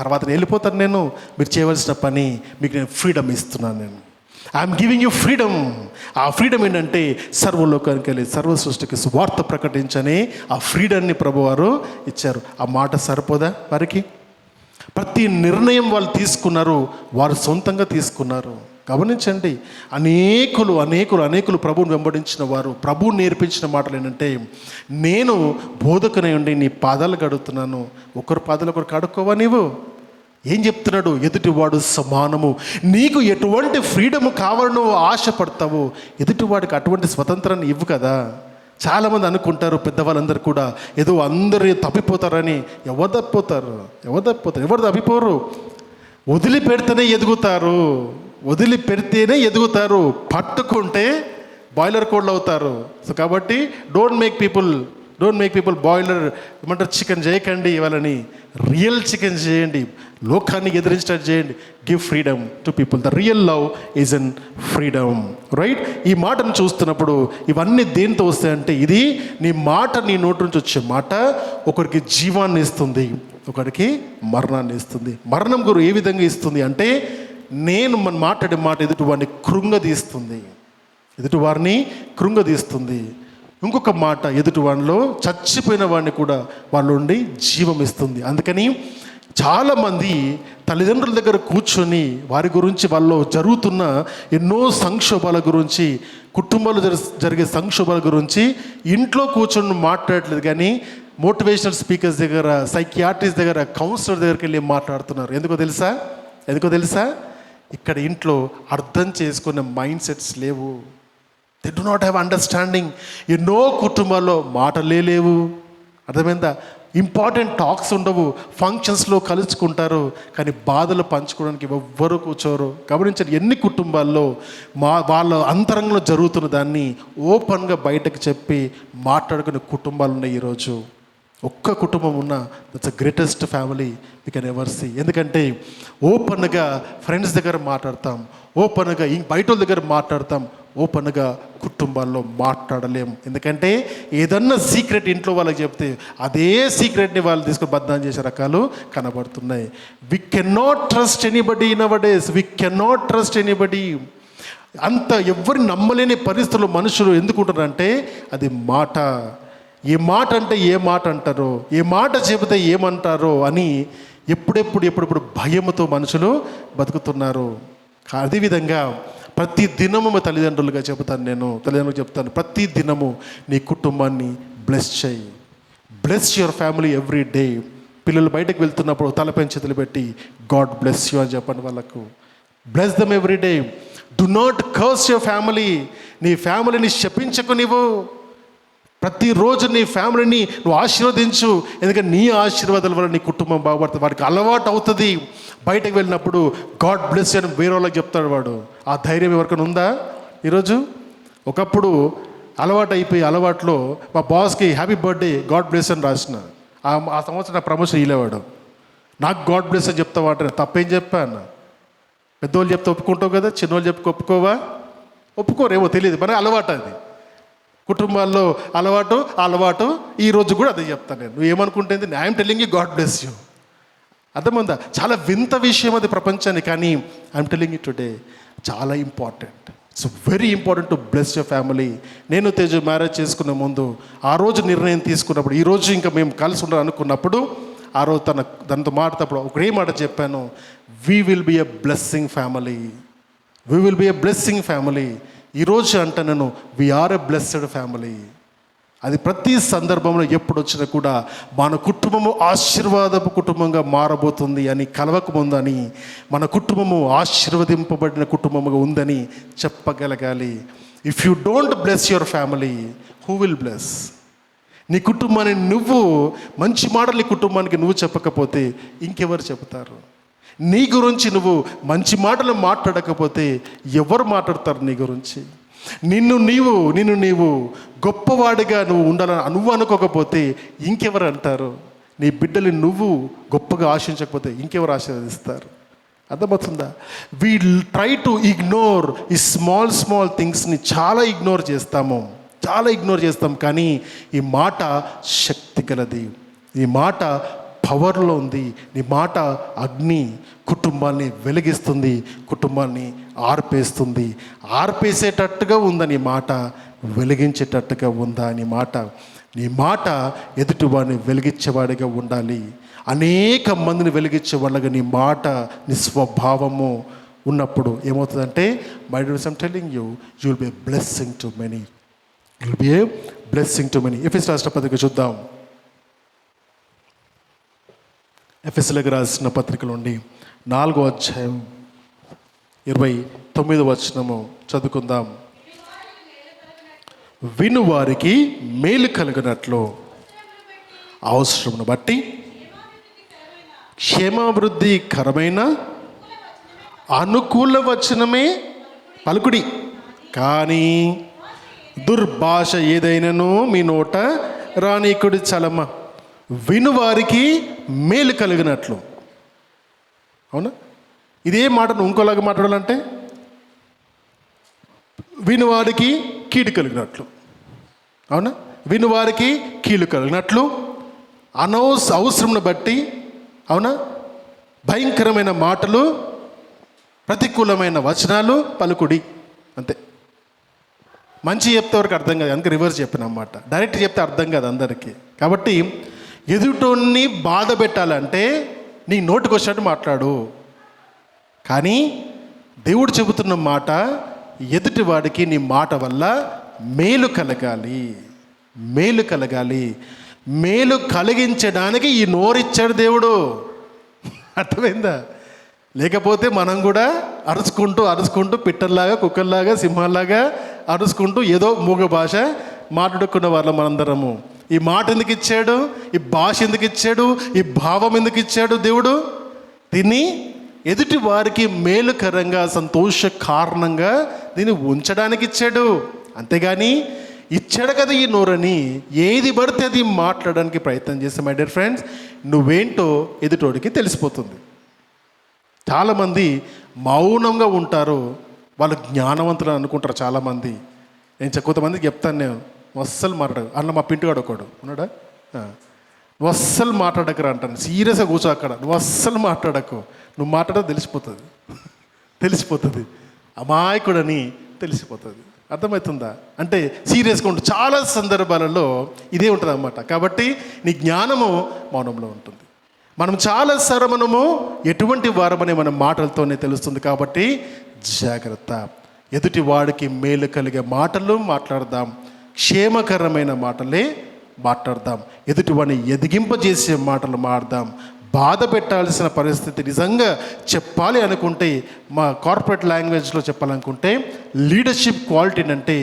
తర్వాత నేను వెళ్ళిపోతాను. నేను మీరు చేయవలసిన పని మీకు నేను ఫ్రీడమ్ ఇస్తున్నాను. నేను ఐఎమ్ గివింగ్ యూ ఫ్రీడమ్. ఆ ఫ్రీడమ్ ఏంటంటే సర్వలోకానికి వెళ్ళి సర్వ సృష్టికి సువార్త ప్రకటించని ఆ ఫ్రీడమ్ని ప్రభువారు ఇచ్చారు. ఆ మాట సరిపోదా వారికి? ప్రతి నిర్ణయం వాళ్ళు తీసుకున్నారు, వారు సొంతంగా తీసుకున్నారు. గమనించండి, అనేకులు ప్రభువుని వెంబడించిన వారు, ప్రభువు నేర్పించిన మాటలు ఏంటంటే, నేను బోధకునై ఉండి నీ పాదాలు కడుగుతున్నాను, ఒకరి పాదాలు ఒకరు కడుక్కోవా నీవు? ఏం చెప్తున్నాడు? ఎదుటివాడు సమానము. నీకు ఎటువంటి ఫ్రీడమ్ కావాలని ఆశపడతావు, ఎదుటివాడికి అటువంటి స్వతంత్రాన్ని ఇవ్వు కదా. చాలామంది అనుకుంటారు, పెద్దవాళ్ళందరూ కూడా, ఏదో అందరూ తప్పిపోతారని. ఎవరు తప్పిపోరు. వదిలిపెడితేనే ఎదుగుతారు. పట్టుకుంటే బాయిలర్ కోడ్లు అవుతారు. సో కాబట్టి don't don't make people boiler ఏమంటారు చికెన్ చేయకండి వాళ్ళని, రియల్ చికెన్ చేయండి, లోకాన్ని ఎదిరించినట్టు చేయండి. Give freedom to people. The real love is in freedom, right? ఈ మాటను చూస్తున్నప్పుడు ఇవన్నీ దేంతో వస్తాయంటే, ఇది నీ మాట, నీ నోటి నుంచి వచ్చే మాట ఒకరికి జీవాన్ని ఇస్తుంది, ఒకరికి మరణాన్ని ఇస్తుంది. మరణం గురు ఏ విధంగా ఇస్తుంది అంటే, నేను మన మాట్లాడే మాట ఎదుటివారిని కృంగదీస్తుంది, ఎదుటివారిని కృంగదీస్తుంది. ఇంకొక మాట ఎదుటివాడిలో చచ్చిపోయిన వాడిని కూడా వాళ్ళ నుండి జీవం ఇస్తుంది. అందుకని చాలామంది తల్లిదండ్రుల దగ్గర కూర్చొని వారి గురించి, వాళ్ళలో జరుగుతున్న ఎన్నో సంక్షోభాల గురించి, కుటుంబాలు జరిగే సంక్షోభాల గురించి ఇంట్లో కూర్చొని మాట్లాడట్లేదు, కానీ మోటివేషనల్ స్పీకర్స్ దగ్గర, సైకియాట్రిస్ట్ దగ్గర, కౌన్సిలర్ దగ్గరికి వెళ్ళి మాట్లాడుతున్నారు. ఎందుకో తెలుసా? ఇక్కడ ఇంట్లో అర్థం చేసుకునే మైండ్ సెట్స్ లేవు. They do not have understanding. ఎన్నో కుటుంబాల్లో మాటలే లేవు, అర్థమైందా? ఇంపార్టెంట్ టాక్స్ ఉండవు, ఫంక్షన్స్లో కలుసుకుంటారు, కానీ బాధలు పంచుకోవడానికి ఎవ్వరూ కూర్చోరు. గమనించండి, ఎన్ని కుటుంబాల్లో వాళ్ళ అంతరంగంలో జరుగుతున్న దాన్ని ఓపెన్గా బయటకు చెప్పి మాట్లాడుకునే కుటుంబాలు ఉన్నాయి ఈరోజు. ఒక్క కుటుంబం ఉన్న that's the greatest family we can ever see. ఎందుకంటే ఓపెన్గా ఫ్రెండ్స్ దగ్గర మాట్లాడతాం, ఓపెన్గా బయట దగ్గర మాట్లాడతాం, ఓపెన్గా కుటుంబాల్లో మాట్లాడలేం. ఎందుకంటే ఏదన్నా సీక్రెట్ ఇంట్లో వాళ్ళకి చెప్తే అదే సీక్రెట్ని వాళ్ళు తీసుకొని బద్నాం చేసే రకాలు కనబడుతున్నాయి. We cannot trust anybody in our days. We cannot trust anybody. అంత ఎవరిని నమ్మలేని పరిస్థితుల్లో మనుషులు ఎందుకుంటారంటే అది మాట. ఏ మాట అంటే ఏ మాట అంటారో, ఏ మాట చెబితే ఏమంటారో అని ఎప్పుడెప్పుడు భయముతో మనుషులు బతుకుతున్నారు. అదేవిధంగా ప్రతి దినము తల్లిదండ్రులుగా చెప్తాను, ప్రతి దినము నీ కుటుంబాన్ని బ్లెస్ చేయి. Bless your family every day. పిల్లలు బయటకు వెళ్తున్నప్పుడు తలపైన చేతులు పెట్టి గాడ్ బ్లెస్ యూ అని చెప్పండి వాళ్ళకు. Bless them every day. Do not curse your family. నీ ఫ్యామిలీని శపించకు నీవు. ప్రతిరోజు నీ ఫ్యామిలీని నువ్వు ఆశీర్వదించు. ఎందుకంటే నీ ఆశీర్వాదాల వల్ల నీ కుటుంబం బాగుపడుతుంది. వాడికి అలవాటు అవుతుంది. బయటకు వెళ్ళినప్పుడు గాడ్ బ్లెస్ అని వేరే వాళ్ళకి చెప్తాడు వాడు. ఆ ధైర్యం ఎవరికైనా ఉందా ఈరోజు? ఒకప్పుడు అలవాట్లో మా బాస్కి హ్యాపీ బర్త్డే గాడ్ బ్లెస్ అని రాసిన, ఆ సంవత్సరం నా ప్రమోషన్ ఇలేవాడు. నాకు గాడ్ బ్లెస్ అని చెప్తావాట, తప్పేం చెప్పాను? పెద్దవాళ్ళు చెప్తే ఒప్పుకుంటావు కదా, చిన్నవాళ్ళు చెప్పి ఒప్పుకోవా? ఒప్పుకోరేమో తెలియదు, మన అలవాటు అది. కుటుంబాల్లో అలవాటు ఈరోజు కూడా అదే చెప్తాను నేను. నువ్వు ఏమనుకుంటుంది? I'm telling you God bless you. అర్థమైందా? చాలా వింత విషయం అది ప్రపంచానికి, కానీ ఐఎమ్ టెల్లింగ్ యూ టుడే చాలా important. It's very important to bless your family. నేను తేజు మ్యారేజ్ చేసుకునే ముందు ఆ రోజు నిర్ణయం తీసుకున్నప్పుడు, ఈరోజు ఇంకా మేము కలిసి ఉండాలనుకున్నప్పుడు, ఆ రోజు తనతో మాట్లాడేటప్పుడు ఒకే మాట చెప్పాను, we will be a blessing family. We will be a blessing family. ఈరోజు అంటే నేను వీఆర్ ఎ బ్లెస్డ్ ఫ్యామిలీ. అది ప్రతి సందర్భంలో ఎప్పుడు వచ్చినా కూడా మన కుటుంబము ఆశీర్వాదపు కుటుంబంగా మారబోతుంది అని, కలవకముందని మన కుటుంబము ఆశీర్వదింపబడిన కుటుంబముగా ఉందని చెప్పగలగాలి. If you don't bless your family, who will bless? నీ కుటుంబాన్ని నువ్వు మంచి మాటలు నీ కుటుంబానికి నువ్వు చెప్పకపోతే ఇంకెవరు చెబుతారు? నీ గురించి నువ్వు మంచి మాటలు మాట్లాడకపోతే ఎవరు మాట్లాడతారు నీ గురించి? నిన్ను నీవు గొప్పవాడిగా నువ్వు ఉండాలని నువ్వు అనుకోకపోతే ఇంకెవరు అంటారు? నీ బిడ్డలు నువ్వు గొప్పగా ఆశించకపోతే ఇంకెవరు ఆశీర్వదిస్తారు? అర్థమవుతుందా? వీ ట్రై టు ఇగ్నోర్ ఈ స్మాల్ థింగ్స్ని చాలా ఇగ్నోర్ చేస్తాం. కానీ ఈ మాట శక్తి గలది, ఈ మాట పవర్లో ఉంది. నీ మాట అగ్ని, కుటుంబాన్ని వెలిగిస్తుంది, కుటుంబాన్ని ఆర్పేస్తుంది. ఆర్పేసేటట్టుగా ఉందా నీ మాట? వెలిగించేటట్టుగా ఉందా నీ మాట ఎదుటివాడిని వెలిగించేవాడిగా ఉండాలి. అనేక మందిని వెలిగించే వాళ్ళగా నీ మాట, నీ స్వభావము ఉన్నప్పుడు ఏమవుతుందంటే, my dear I'm telling you, you will be a blessing to many. You will be a blessing to many. ఎఫెసీయులకు రాసిన పత్రిక చూద్దాం. ఎఫెసీయులకు రాసిన పత్రిక నుండి 4వ అధ్యాయం 29వ వచనము చదువుకుందాం. వినువారికి మేలు కలుగునట్లు అవసరమును బట్టి క్షేమాభివృద్ధికరమైన అనుకూల వచనమే పలుకుడి, కానీ దుర్భాష ఏదైనాను మీ నోట రానీకుడి చలమ వినువారికి మేలు కలిగినట్లు. అవునా? ఇదే మాటను ఇంకోలాగా మాట్లాడాలంటే వినువారికి కీడు కలిగినట్లు. అవునా? వినువారికి కీడు కలిగినట్లు అవసరంను బట్టి, అవునా, భయంకరమైన మాటలు, ప్రతికూలమైన వచనాలు పలుకుడి. అంతే. మంచి చెప్తే వరకు అర్థం కాదు, అందుకే రివర్స్ చెప్పిన అన్నమాట. డైరెక్ట్ చెప్తే అర్థం కాదు అందరికీ. కాబట్టి ఎదుటోన్ని బాధ పెట్టాలంటే నీ నోటికి వచ్చినట్టు మాట్లాడు. కానీ దేవుడు చెబుతున్న మాట ఎదుటివాడికి నీ మాట వల్ల మేలు కలగాలి, మేలు కలగాలి. మేలు కలిగించడానికి ఈ నోరిచ్చాడు దేవుడు. అర్థమైందా? లేకపోతే మనం కూడా అరుచుకుంటూ పిట్టల్లాగా, కుక్కల్లాగా, సింహాల్లాగా అరుచుకుంటూ ఏదో మూగ భాష మాట్లాడుకున్న వాళ్ళం మనందరము. ఈ మాట ఎందుకు ఇచ్చాడు? ఈ భాష ఎందుకు ఇచ్చాడు? ఈ భావం ఎందుకు ఇచ్చాడు దేవుడు? దీన్ని ఎదుటి వారికి మేలుకరంగా, సంతోష కారణంగా దీన్ని ఉంచడానికి ఇచ్చాడు. అంతేగాని ఇచ్చాడు కదా ఈ నోరని ఏది పడితే అది మాట్లాడడానికి ప్రయత్నం చేస్తే మై డియర్ ఫ్రెండ్స్, నువ్వేంటో ఎదుటోడికి తెలిసిపోతుంది. చాలామంది మౌనంగా ఉంటారు, వాళ్ళు జ్ఞానవంతులు అనుకుంటారు చాలామంది. నేను కొంతమందికి చెప్తాను, నేను అస్సలు మాట్లాడకు అన్న. మా పింటుగాడు ఒకడు ఉన్నాడా, నువ్వు అస్సలు మాట్లాడకరా అంటాను. సీరియస్గా కూర్చో అక్కడ, నువ్వు అస్సలు మాట్లాడకు, నువ్వు మాట్లాడదు తెలిసిపోతుంది, అమాయకుడని తెలిసిపోతుంది. అర్థమవుతుందా? అంటే సీరియస్గా ఉంటుంది. చాలా సందర్భాలలో ఇదే ఉంటుంది అన్నమాట. కాబట్టి నీ జ్ఞానము మౌనంలో ఉంటుంది. మనం చాలాసార్లు మనము ఎటువంటి వారమనే మన మాటలతోనే తెలుస్తుంది. కాబట్టి జాగ్రత్త. ఎదుటి వాడికి మేలు కలిగే మాటలు మాట్లాడదాం, క్షేమకరమైన మాటలే మాట్లాడదాం. ఎదుటి వాడిని ఎదిగింపజేసే మాటలు మాట్లాడదాం. బాధ పెట్టాల్సిన పరిస్థితి నిజంగా చెప్పాలి అనుకుంటే, మా కార్పొరేట్ లాంగ్వేజ్లో చెప్పాలనుకుంటే, లీడర్షిప్ క్వాలిటీ అంటే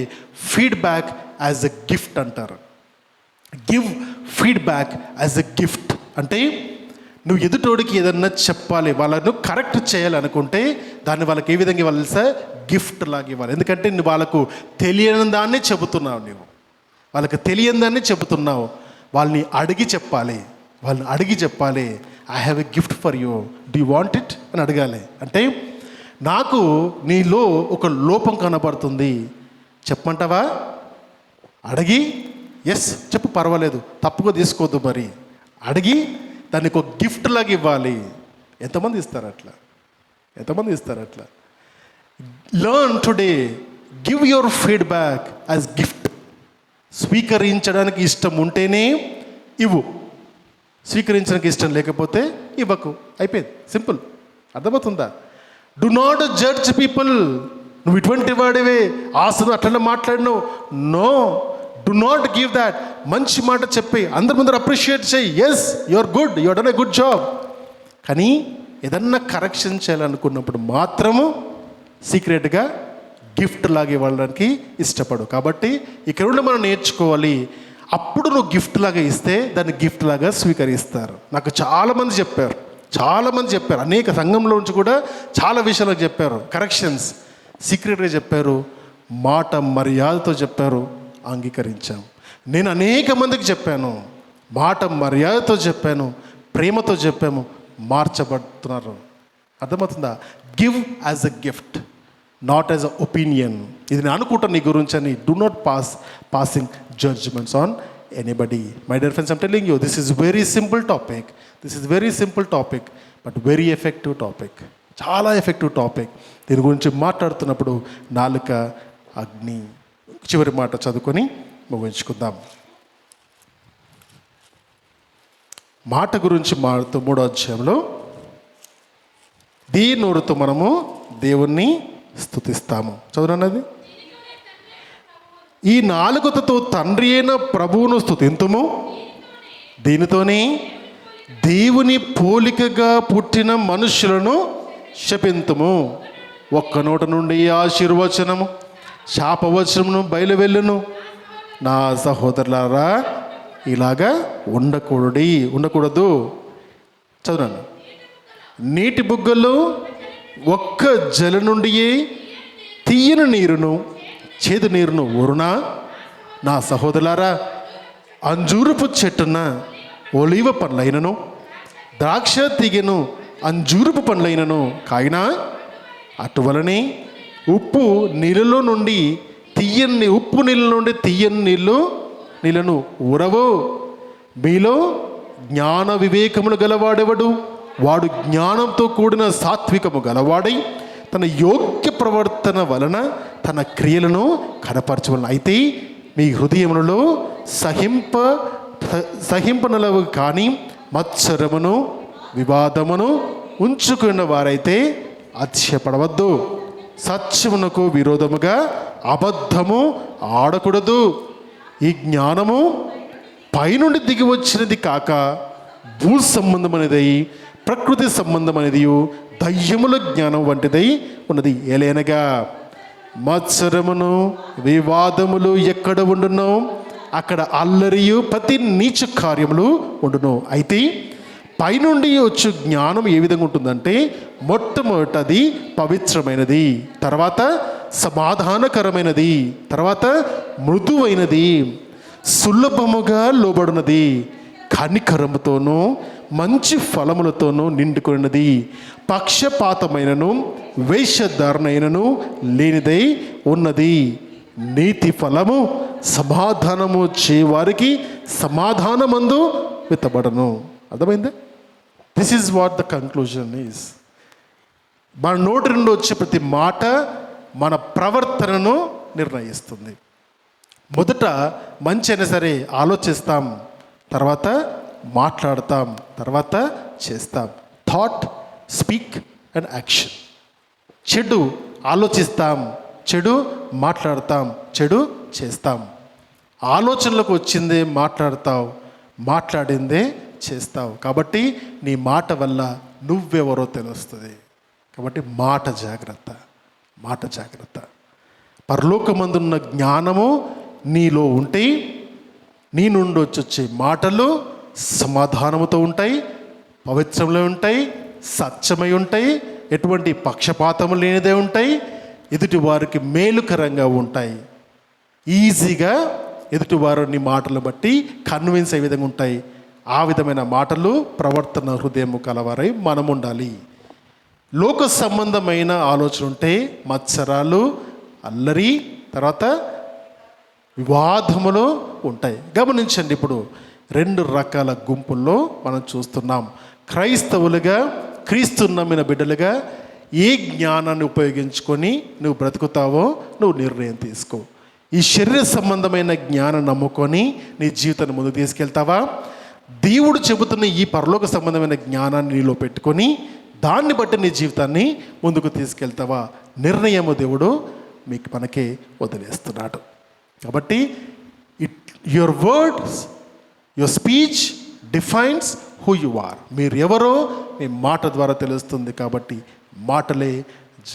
ఫీడ్బ్యాక్ యాజ్ ఎ గిఫ్ట్ అంటారు. Give feedback as a gift అంటే నువ్వు ఎదుటోడికి ఏదన్నా చెప్పాలి, వాళ్ళను కరెక్ట్ చేయాలనుకుంటే దాన్ని వాళ్ళకి ఏ విధంగా ఇవ్వాలి తెలుసా? గిఫ్ట్ లాగా ఇవ్వాలి. ఎందుకంటే నువ్వు వాళ్ళకు తెలియని దాన్ని చెబుతున్నావు, వాళ్ళకి తెలియని దాన్ని చెబుతున్నావు. వాళ్ళని అడిగి చెప్పాలి, I have a gift for you, do you want it అని అడగాలి. అంటే నాకు నీలో ఒక లోపం కనబడుతుంది, చెప్పమంటావా? అడిగి ఎస్ చెప్పు, పర్వాలేదు, తప్పుగా తీసుకోవద్దు, మరి అడిగి దానికి ఒక గిఫ్ట్ లాగా ఇవ్వాలి. ఎంతమంది ఇస్తారు అట్లా? Learn today, give your feedback as gift. స్వీకరించడానికి ఇష్టం ఉంటేనే ఇవ్వు, స్వీకరించడానికి ఇష్టం లేకపోతే ఇవ్వకు. అయిపోయింది, సింపుల్. అర్థమవుతుందా? Do not judge people. నువ్వు ఇటువంటి వాడివే, ఆశను అట్లా మాట్లాడినావు, no, do not give that. మంచి మాట చెప్పి అందరి ముందర అప్రిషియేట్ చేయి. Yes, you are good, you are done a good job. కానీ ఏదన్నా కరెక్షన్ చేయాలనుకున్నప్పుడు మాత్రము సీక్రెట్గా గిఫ్ట్ లాగా ఇవ్వడానికి ఇష్టపడు. కాబట్టి ఇక్కడ నుండి మనం నేర్చుకోవాలి. అప్పుడు నువ్వు గిఫ్ట్ లాగా ఇస్తే దాన్ని గిఫ్ట్ లాగా స్వీకరిస్తారు. నాకు చాలామంది చెప్పారు, అనేక సంఘంలో నుంచి కూడా చాలా విషయాలు చెప్పారు. కరెక్షన్స్ సీక్రెట్గా చెప్పారు, మాట మర్యాదతో చెప్పారు, అంగీకరించాం. నేను అనేక మందికి చెప్పాను, మాట మర్యాదతో చెప్పాను, ప్రేమతో చెప్పాము, మార్చబడుతున్నారు. అర్థమవుతుందా? Give as a gift, not as a opinion. ఇది నేను అనుకుంటాను నీ గురించి అని. Do not passing judgments on anybody. My dear friends, I'm telling you, this is very simple topic, but very effective topic. చాలా ఎఫెక్టివ్ టాపిక్. దీని గురించి మాట్లాడుతున్నప్పుడు నాలుక అగ్ని. చివరి మాట చదువుకొని ముగించుకుందాం. మాట గురించి మాట్లాడుతూ 3వ అధ్యాయంలో, దీని నోరుతో మనము దేవుణ్ణి స్తుతిస్తాము. చదువునన్నది, ఈ నాలుకతో తండ్రి అయిన ప్రభువును స్తుతింతుము, దీనితోనే దేవుని పోలికగా పుట్టిన మనుషులను శపింతుము. ఒక్క నోట నుండి ఆశీర్వచనము శాపవచనమును బయలువెళ్ళును. నా సహోదరులారా, ఇలాగా ఉండకూడదు. చదువునండి. నీటి బుగ్గలు ఒక్క జల నుండి తీయని నీరును చేదు నీరును ఊరునా? నా సహోదరులారా, అంజూరపు చెట్టున ఒలీవ పండ్లైనను, ద్రాక్ష తీగెను అంజూరపు పండ్లైనను కాయినా, అటువలనే ఉప్పు నీళ్ళలో నుండి తీయని ఉప్పు నీళ్ళ నుండి తీయని నీళ్ళను ఊరవో. మీలో జ్ఞాన వివేకములు గలవాడెవడు? వాడు జ్ఞానంతో కూడిన సాత్వికము గలవాడై తన యోగ్య ప్రవర్తన వలన తన క్రియలను కనపరచవలన. అయితే మీ హృదయములలో సహింపనలవు కానీ మత్సరమును వివాదమును ఉంచుకున్న వారైతే అతిశయపడవద్దు. సత్యమునకు విరోధముగా అబద్ధము ఆడకూడదు. ఈ జ్ఞానము పైనుండి దిగి వచ్చినది కాక భూ సంబంధమైనదై ప్రకృతి సంబంధమైనది దయ్యముల జ్ఞానం వంటిదై ఉన్నది. ఏలైనగా మత్సరమును వివాదములు ఎక్కడ ఉండునో అక్కడ అల్లరియు ప్రతి నీచ కార్యములు ఉండును. అయితే పైనుండి వచ్చు జ్ఞానం ఏ విధంగా ఉంటుందంటే, మొట్టమొదటిది పవిత్రమైనది, తర్వాత సమాధానకరమైనది, తర్వాత మృదువైనది, సులభముగా లోబడినది, కనికరముతోనూ మంచి ఫలములతోనూ నిండుకున్నది, పక్షపాతమైనను వేషధారణైనను లేనిదై ఉన్నది. నీతి ఫలము సమాధానము చేయవారికి సమాధానమందు విత్తబడను. అర్థమైందా? This is what the conclusion is. మన నోటి నుండి వచ్చే ప్రతి మాట మన ప్రవర్తనను నిర్ణయిస్తుంది. మొదట మంచి అయినా సరే ఆలోచిస్తాం, తర్వాత మాట్లాడతాం, తర్వాత చేస్తాం. Thought, speak and action. చెడు ఆలోచిస్తాం, చెడు మాట్లాడతాం, చెడు చేస్తాం. ఆలోచనలకు వచ్చిందే మాట్లాడతావు, మాట్లాడిందే చేస్తావు. కాబట్టి నీ మాట వల్ల నువ్వెవరో తెలుస్తుంది. కాబట్టి మాట జాగ్రత్త, మాట జాగ్రత్త. పరలోకమందున్న జ్ఞానము నీలో ఉంటే నీ నుండి వచ్చే మాటలు సమాధానముతో ఉంటాయి, పవిత్రంలో ఉంటాయి, సత్యమై ఉంటాయి, ఎటువంటి పక్షపాతము లేనిదే ఉంటాయి, ఎదుటి వారికి మేలుకరంగా ఉంటాయి. ఈజీగా ఎదుటివారు నీ మాటలు బట్టి కన్విన్స్ అయ్యే విధంగా ఉంటాయి. ఆ విధమైన మాటలు, ప్రవర్తన హృదయము కలవారై మనం ఉండాలి. లోక సంబంధమైన ఆలోచన ఉంటే మత్సరాలు, అల్లరి, తర్వాత వివాదములు ఉంటాయి. గమనించండి, ఇప్పుడు 2 రకాల గుంపుల్లో మనం చూస్తున్నాం. క్రైస్తవులుగా, క్రీస్తు నమ్మిన బిడ్డలుగా ఏ జ్ఞానాన్ని ఉపయోగించుకొని నువ్వు బ్రతుకుతావో నువ్వు నిర్ణయం తీసుకో. ఈ శరీర సంబంధమైన జ్ఞానం నమ్ముకొని నీ జీవితాన్ని ముందుకు తీసుకెళ్తావా? దేవుడు చెబుతున్న ఈ పరలోక సంబంధమైన జ్ఞానాన్ని నీలో పెట్టుకొని దాన్ని బట్టి నీ జీవితాన్ని ముందుకు తీసుకెళ్తావా? నిర్ణయము దేవుడు మనకే వదిలేస్తున్నాడు. కాబట్టి your words, your speech defines who you are. మీరు ఎవరో మీ మాట ద్వారా తెలుస్తుంది. కాబట్టి మాటలే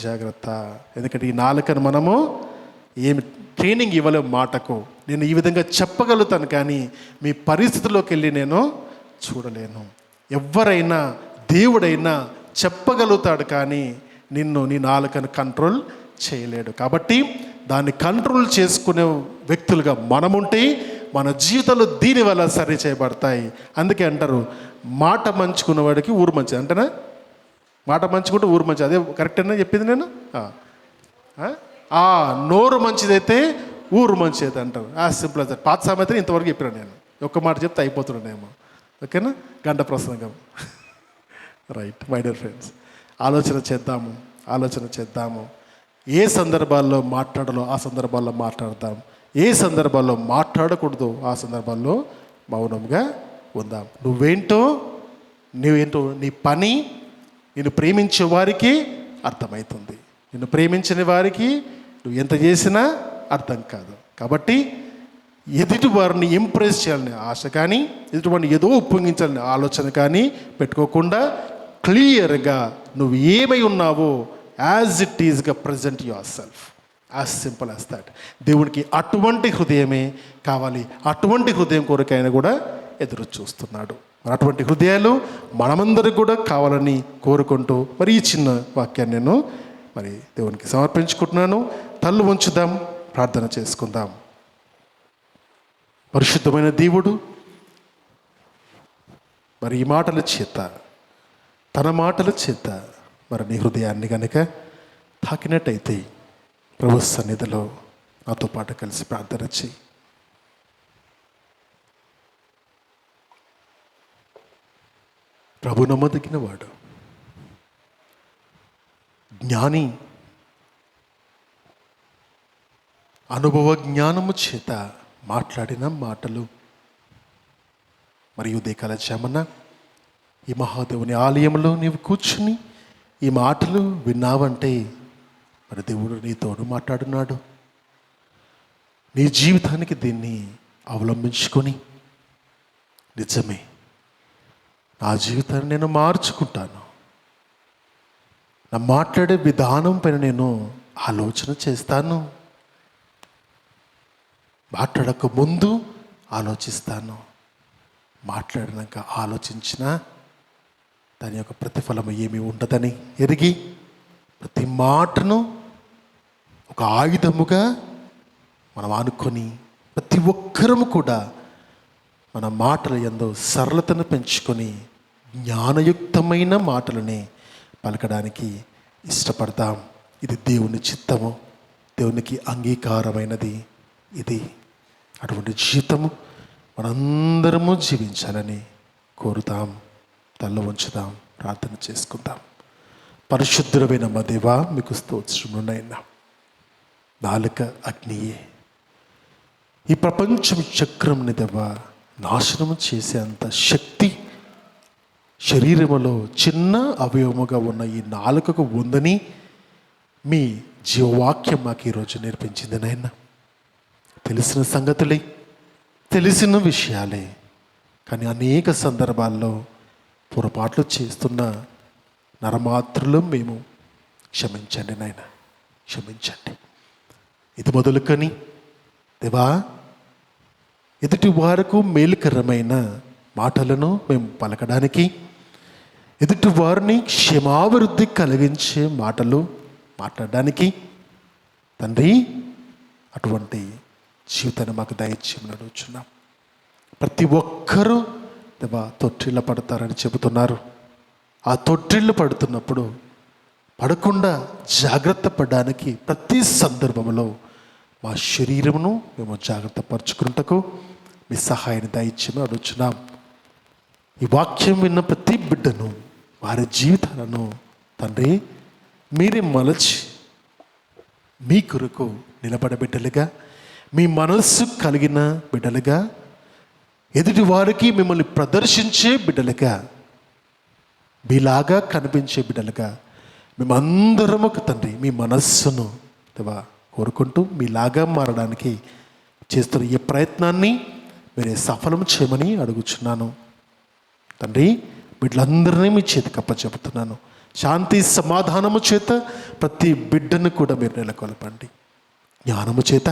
జాగ్రత్త. ఎందుకంటే ఈ నాలుకను మనము ఏమి ట్రైనింగ్ ఇవ్వలేము మాటకు. నేను ఈ విధంగా చెప్పగలుగుతాను, కానీ మీ పరిస్థితుల్లోకి వెళ్ళి నేను చూడలేను. ఎవరైనా, దేవుడైనా చెప్పగలుగుతాడు, కానీ నీ నాలుకను కంట్రోల్ చేయలేడు. కాబట్టి దాన్ని కంట్రోల్ చేసుకునే వ్యక్తులుగా మనముంటే మన జీవితాలు దీనివల్ల సరి చేయబడతాయి. అందుకే అంటారు, మాట మంచుకున్నవాడికి ఊరు మంచిది అంటేనా? మాట మంచుకుంటే ఊరు మంచిది. అదే కరెక్టేనా చెప్పింది నేను? నోరు మంచిదైతే ఊరు మంచిది అంటారు. సింపుల్ అది. పాత సామెతని ఇంతవరకు చెప్పినా నేను. ఒక్క మాట చెప్తే అయిపోతున్నానేమో. ఓకేనా? గంట ప్రసంగం. రైట్ మై డియర్ ఫ్రెండ్స్, ఆలోచన చేద్దాము. ఏ సందర్భాల్లో మాట్లాడాలో ఆ సందర్భాల్లో మాట్లాడదాం, ఏ సందర్భాల్లో మాట్లాడకూడదు ఆ సందర్భాల్లో మౌనంగా ఉందాం. నువ్వేంటో నీ పని నిన్ను ప్రేమించే వారికి అర్థమవుతుంది. నిన్ను ప్రేమించని వారికి నువ్వు ఎంత చేసినా అర్థం కాదు. కాబట్టి ఎదుటి వారిని ఇంప్రెస్ చేయాలని ఆశ కానీ, ఎదుటి వారిని ఏదో ఉప్పొంగించాలని ఆలోచన కానీ పెట్టుకోకుండా క్లియర్గా నువ్వు ఏమై ఉన్నావో యాజ్ ఇట్ ఈజ్గా present yourself. As simple as that. దేవునికి అటువంటి హృదయమే కావాలి. అటువంటి హృదయం కొరకు ఆయన కూడా ఎదురు చూస్తున్నాడు. అటువంటి హృదయాలు మనమందరికి కూడా కావాలని కోరుకుంటూ మరి ఈ చిన్న వాక్యాన్ని నేను దేవునికి సమర్పించుకుంటున్నాను. తల్లు ఉంచుదాం, ప్రార్థన చేసుకుందాం. పరిశుద్ధమైన దేవుడు మరి ఈ మాటల చేత, తన మాటల చేత మరి నీ హృదయాన్ని కనుక తాకినట్టయితే ప్రభు సన్నిధిలో నాతో పాటు కలిసి ప్రార్థన చేయి. ప్రభు నమ్మదగిన వాడు, జ్ఞాని, అనుభవ జ్ఞానము చేత మాట్లాడిన మాటలు మరియు ఉదయకాల జామున ఈ మహాదేవుని ఆలయంలో నీవు కూర్చుని ఈ మాటలు విన్నావంటే మరి దేవుడు నీతోడు మాట్లాడున్నాడు. నీ జీవితానికి దీన్ని అవలంబించుకొని నిజమే నా జీవితాన్ని నేను మార్చుకుంటాను, నా మాట్లాడే విధానం పైన నేను ఆలోచన చేస్తాను, మాట్లాడక ముందు ఆలోచిస్తాను, మాట్లాడినాక ఆలోచించిన దాని యొక్క ప్రతిఫలం ఏమీ ఉండదని ఎరిగి ప్రతి మాటను ఒక ఆయుధముగా మనం అనుకొని ప్రతి ఒక్కరము కూడా మన మాటల యందు సరళతను పెంచుకొని జ్ఞానయుక్తమైన మాటలని పలకడానికి ఇష్టపడతాం. ఇది దేవుని చిత్తము, దేవునికి అంగీకారమైనది ఇది. అటువంటి జీవితము మనందరము జీవించాలని కోరుతాం. తల్ల ఉంచుదాం, ప్రార్థన చేసుకుందాం. పరిశుద్ధుడైన మా దేవా, మీకు స్తోత్రములైనా. నాలుక అగ్నియే, ఈ ప్రపంచం చక్రంని దేవా నాశనం చేసే అంత శక్తి శరీరములో చిన్న అవయవముగా ఉన్న ఈ నాలుకకు ఉందని మీ జీవవాక్యం మాకు ఈరోజు నేర్పించింది నాయన. తెలిసిన సంగతులే, తెలిసిన విషయాలే, కానీ అనేక సందర్భాల్లో పొరపాట్లు చేస్తున్న నరమాత్రులు మేము. క్షమించండి నాయన, క్షమించండి. ఇది మొదలుకొని దేవా ఎదుటి వారికి మేలుకరమైన మాటలను మేము పలకడానికి, ఎదుటి వారిని క్షమాభివృద్ధి కలిగించే మాటలు మాట్లాడడానికి తండ్రి అటువంటి జీవితాన్ని మాకు దయచేయమని అడుగుచున్నాం. ప్రతి ఒక్కరూ దేవా తొట్టిళ్ళ పడతారని చెబుతున్నారు. ఆ తొట్టిళ్ళు పడుతున్నప్పుడు పడకుండా జాగ్రత్త పడడానికి ప్రతి సందర్భంలో మా శరీరమును మేము జాగ్రత్త పరుచుకున్నటకు మీ సహాయాన్ని దయచేయమని అడుగుచున్నాం. ఈ వాక్యం విన్న ప్రతి బిడ్డను, వారి జీవితాలను తండ్రి మీరే మలచి మీ కొరకు నిలబడే బిడ్డలుగా, మీ మనస్సు కలిగిన బిడ్డలుగా, ఎదుటి వారికి మిమ్మల్ని ప్రదర్శించే బిడ్డలుగా, మీలాగా కనిపించే బిడ్డలుగా మేమందరము తండ్రి మీ మనస్సును దేవా కోరుకుంటూ మీలాగా మారడానికి చేస్తున్న ఈ ప్రయత్నాన్ని మీరే సఫలం చేయమని అడుగుచున్నాను తండ్రి. బిడ్డలందరినీ మీ చేతికి అప్పచెబుతున్నాను. శాంతి సమాధానము చేత ప్రతి బిడ్డను కూడా మీరు నెలకొల్పండి. జ్ఞానము చేత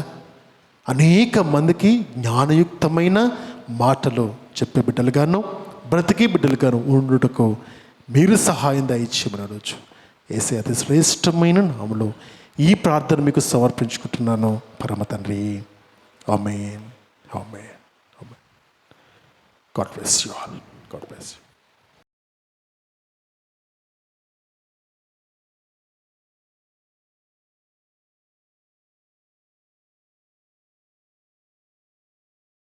అనేక మందికి జ్ఞానయుక్తమైన మాటలు చెప్పే బిడ్డలుగాను, బ్రతికి బిడ్డలుగాను ఉండుటకు మీరు సహాయం దయచేయమని అడగచ్చు. యేసయ్య అతి శ్రేష్టమైన నామములో ఈ ప్రార్థన మీకు సమర్పించుకుంటున్నాను పరమ తండ్రి. ఆమేన్, ఆమేన్, ఆమేన్. God bless you all. God bless you.